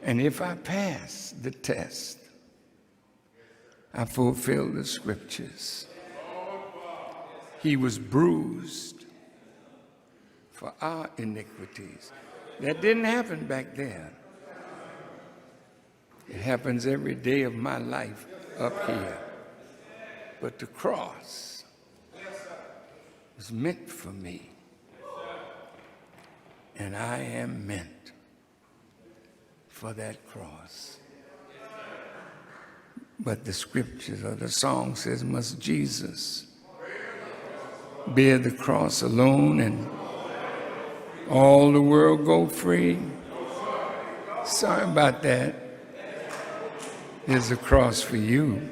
And if I pass the test, I fulfill the scriptures. He was bruised for our iniquities. That didn't happen back then. It happens every day of my life up here. But the cross was meant for me. And I am meant for that cross. But the scriptures or the song says, must Jesus bear the cross alone and all the world go free? Sorry about that. There's a cross for you,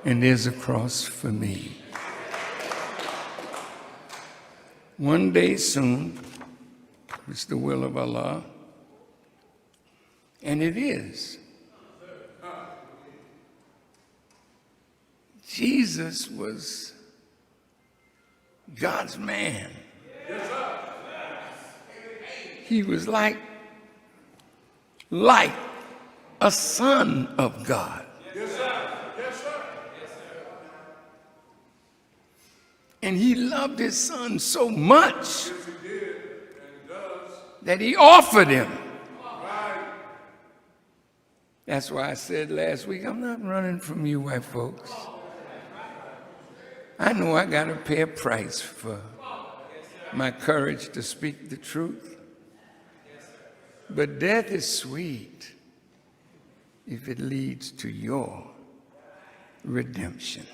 and there's a cross for me. One day soon, it's the will of Allah, and it is. Jesus was God's man. He was like a son of God. And he loved his son so much that he offered him. That's why I said last week, I'm not running from you white folks. I know I got to pay a price for my courage to speak the truth. But death is sweet if it leads to your redemption.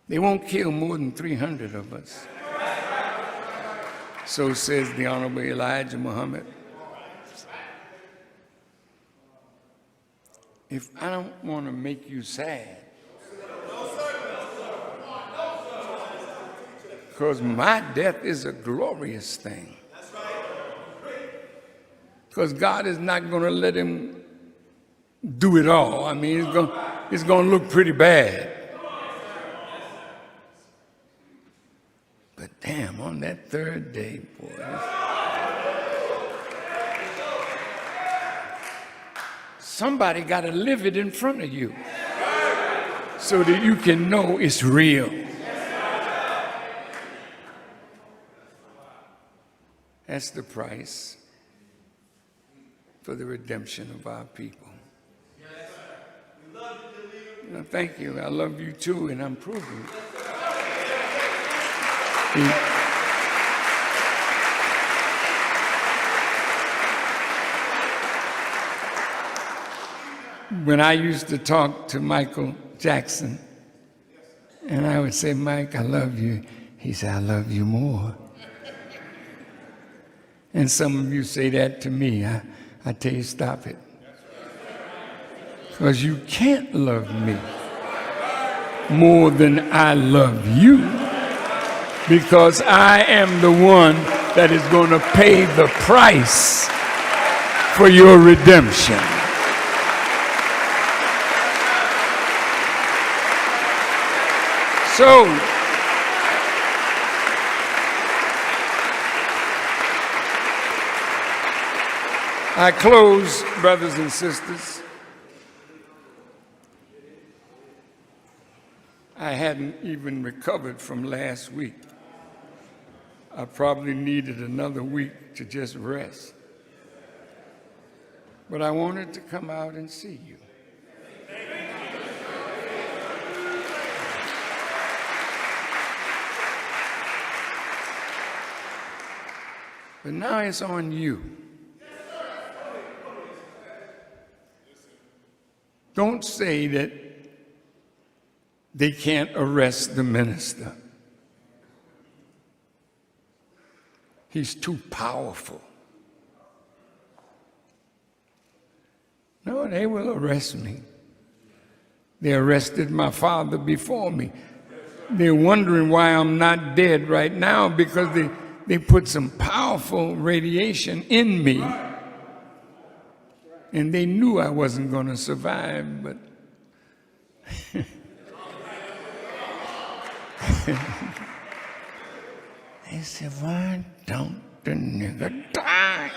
They won't kill more than 300 of us. So says the Honorable Elijah Muhammad. If I don't want to make you sad, because my death is a glorious thing. Because God is not going to let him do it all. I mean, it's going to look pretty bad. But damn, on that third day, boy, somebody got to live it in front of you so that you can know it's real. That's the price for the redemption of our people. Thank you. I love you too, and I'm proving it. when I used to talk to Michael Jackson, and I would say, Mike, I love you. He said, I love you more. And some of you say that to me. I tell you, stop it. Because you can't love me more than I love you. Because I am the one that is going to pay the price for your redemption. So, I close, brothers and sisters. I hadn't even recovered from last week. I probably needed another week to just rest. But I wanted to come out and see you. But now it's on you. Don't say that they can't arrest the minister. He's too powerful. No, they will arrest me. They arrested my father before me. They're wondering why I'm not dead right now because they put some powerful radiation in me. And they knew I wasn't going to survive, but they said, why don't the nigga die?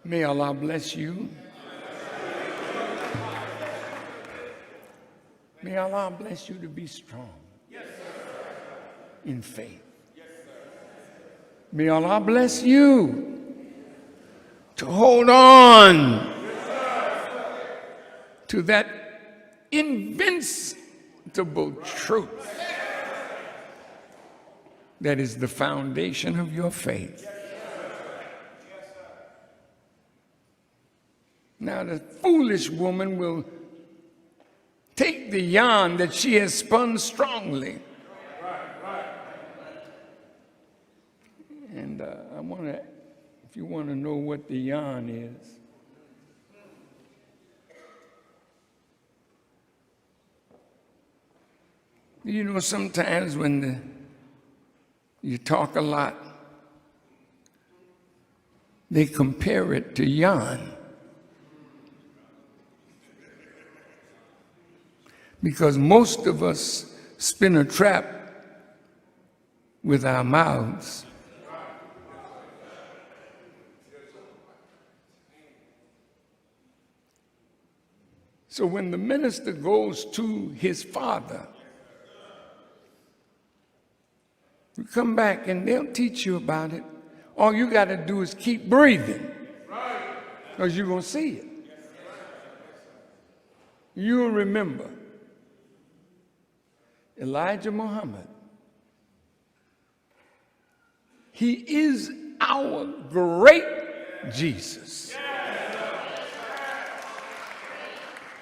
May Allah bless you. May Allah bless you to be strong in faith. May Allah bless you to hold on to that invincible truth that is the foundation of your faith. Now, the foolish woman will take the yarn that she has spun strongly. And I want to, if you want to know what the yarn is, you know, sometimes when you talk a lot, they compare it to yarn. Because most of us spin a trap with our mouths. So when the minister goes to his father, you come back and they'll teach you about it. All you got to do is keep breathing, because you're going to see it. You'll remember Elijah Muhammad. He is our great Jesus.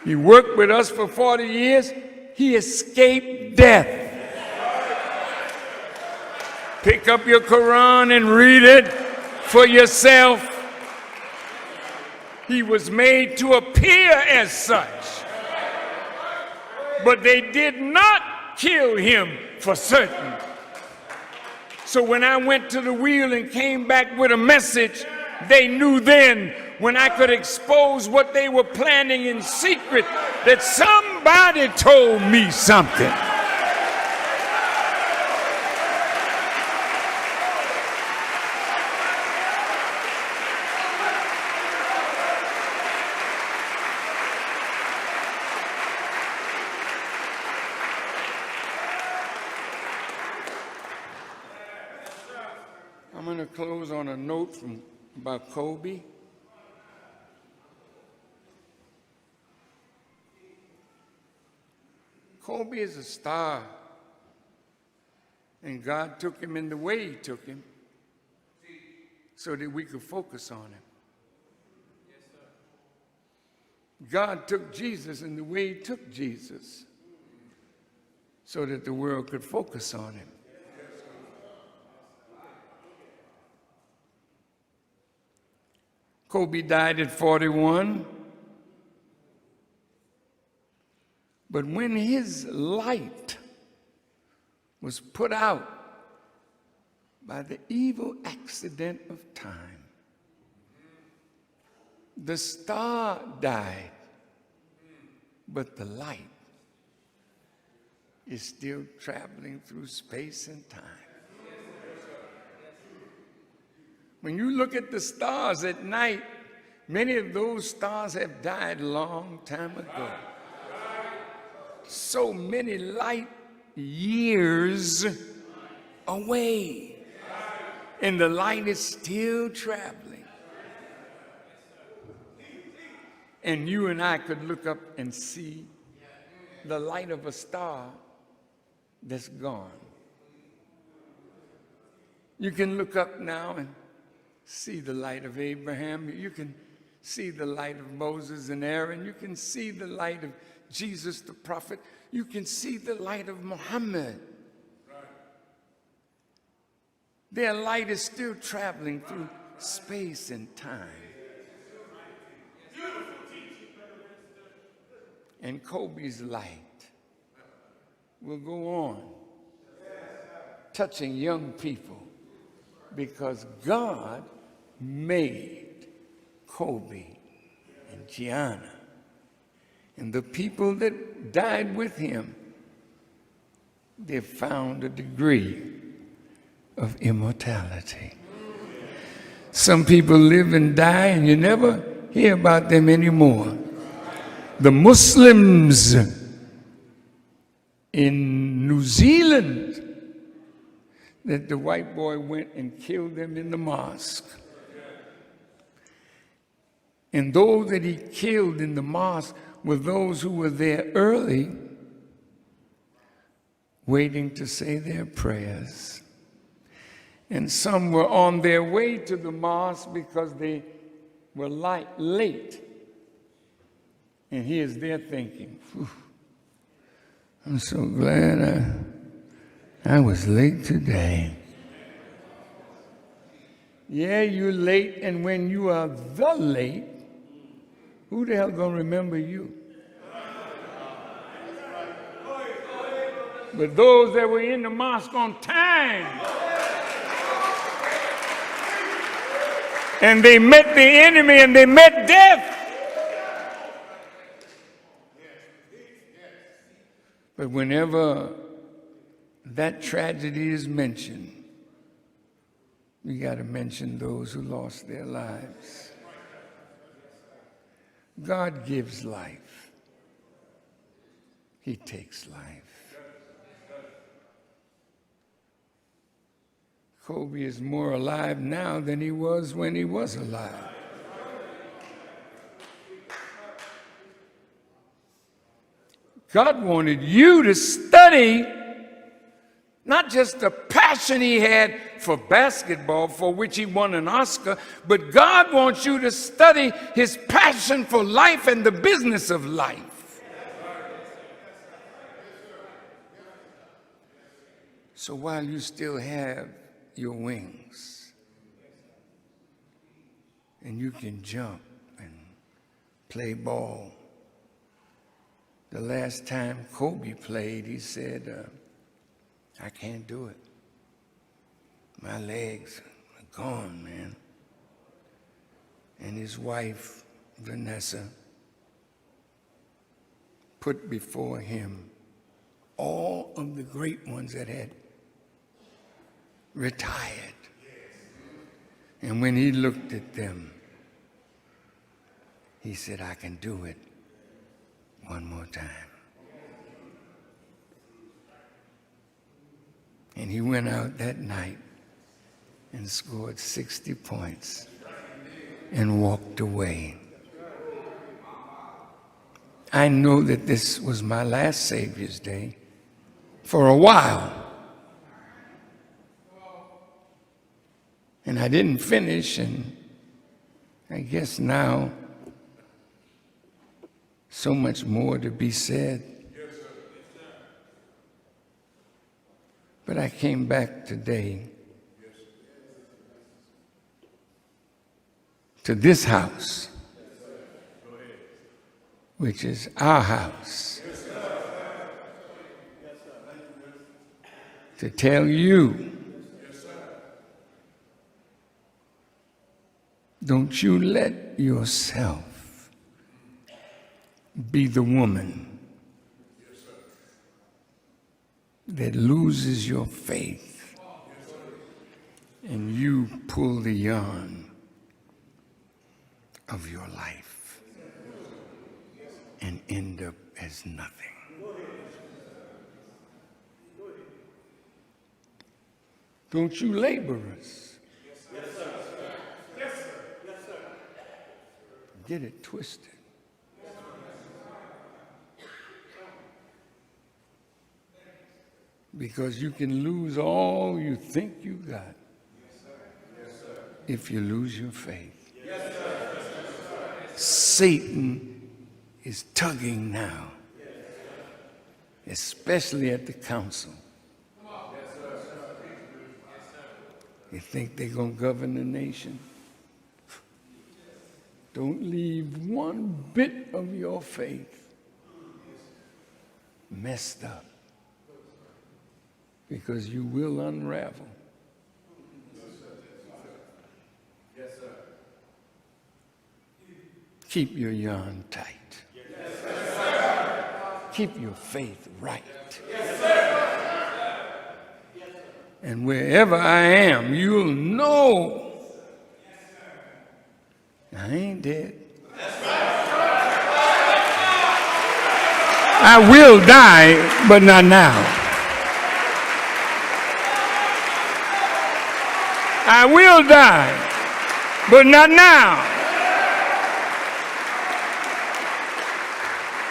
He worked with us for 40 years. He escaped death. Pick up your Quran and read it for yourself. He was made to appear as such. But they did not kill him for certain. So when I went to the wheel and came back with a message, they knew then, when I could expose what they were planning in secret, that somebody told me something. I'm going to close on a note about Kobe. Kobe is a star, and God took him in the way he took him so that we could focus on him. God took Jesus in the way he took Jesus so that the world could focus on him. Kobe died at 41, but when his light was put out by the evil accident of time, the star died, but the light is still traveling through space and time. When you look at the stars at night, many of those stars have died a long time ago. So many light years away, and the light is still traveling. And you and I could look up and see the light of a star that's gone. You can look up now and see the light of Abraham. You can see the light of Moses and Aaron. You can see the light of Jesus the prophet. You can see the light of Muhammad. Their light is still traveling through space and time. And Kobe's light will go on touching young people because God made Kobe and Gianna and the people that died with him. They found a degree of immortality. Some people live and die and you never hear about them anymore. The Muslims in New Zealand, that the white boy went and killed them in the mosque. And those that he killed in the mosque were those who were there early, waiting to say their prayers. And some were on their way to the mosque because they were late. And here's their thinking, I'm so glad I was late today. Yeah, you're late, and when you are the late, who the hell gonna remember you? But those that were in the mosque on time, and they met the enemy and they met death. But whenever that tragedy is mentioned, we got to mention those who lost their lives. God gives life. He takes life. Kobe is more alive now than he was when he was alive. God wanted you to study not just the passion he had for basketball, for which he won an Oscar, but God wants you to study his passion for life and the business of life. So while you still have your wings and you can jump and play ball, the last time Kobe played, he said, I can't do it. My legs are gone, man. And his wife, Vanessa, put before him all of the great ones that had retired. And when he looked at them, he said, I can do it one more time. And he went out that night and scored 60 points and walked away. I know that this was my last Savior's Day for a while. And I didn't finish, and I guess now so much more to be said. But I came back today to this house, which is our house, to tell you, don't you let yourself be the woman that loses your faith and you pull the yarn of your life and end up as nothing. Don't you laborers get it twisted. Because you can lose all you think you got if you lose your faith. Satan is tugging now, especially at the council. You think they're going to govern the nation? Don't leave one bit of your faith messed up, because you will unravel.
Yes, sir.
Keep your yarn tight.
Yes, sir.
Keep your faith right.
Yes, sir.
And wherever I am, you'll know I ain't dead. I will die, but not now. I will die, but not now.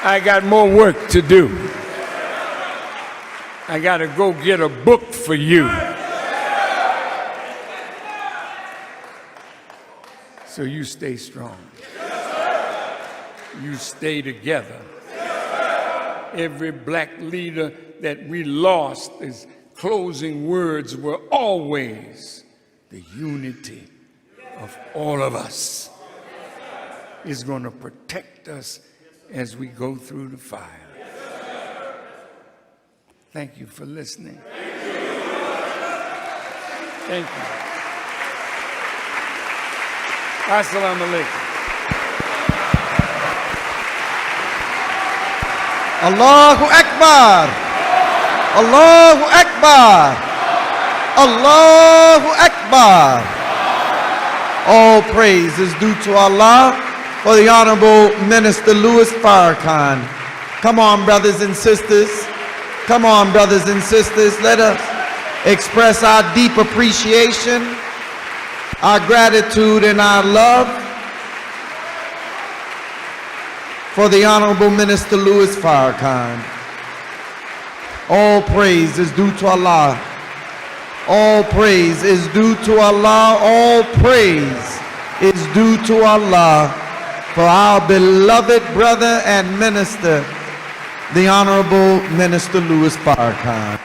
I got more work to do. I got to go get a book for you. So you stay strong. You stay together. Every black leader that we lost, his closing words were always the unity of all of us is going to protect us as we go through the fire. Thank you for listening. Thank you. Assalamu alaikum.
Allahu Akbar. Allahu Akbar. Allahu Akbar. All praise is due to Allah for the Honorable Minister Louis Farrakhan. Come on, brothers and sisters. Come on, brothers and sisters. Let us express our deep appreciation, our gratitude, and our love for the Honorable Minister Louis Farrakhan. All praise is due to Allah. All praise is due to Allah. All praise is due to Allah for our beloved brother and minister, the Honorable Minister Louis Farrakhan.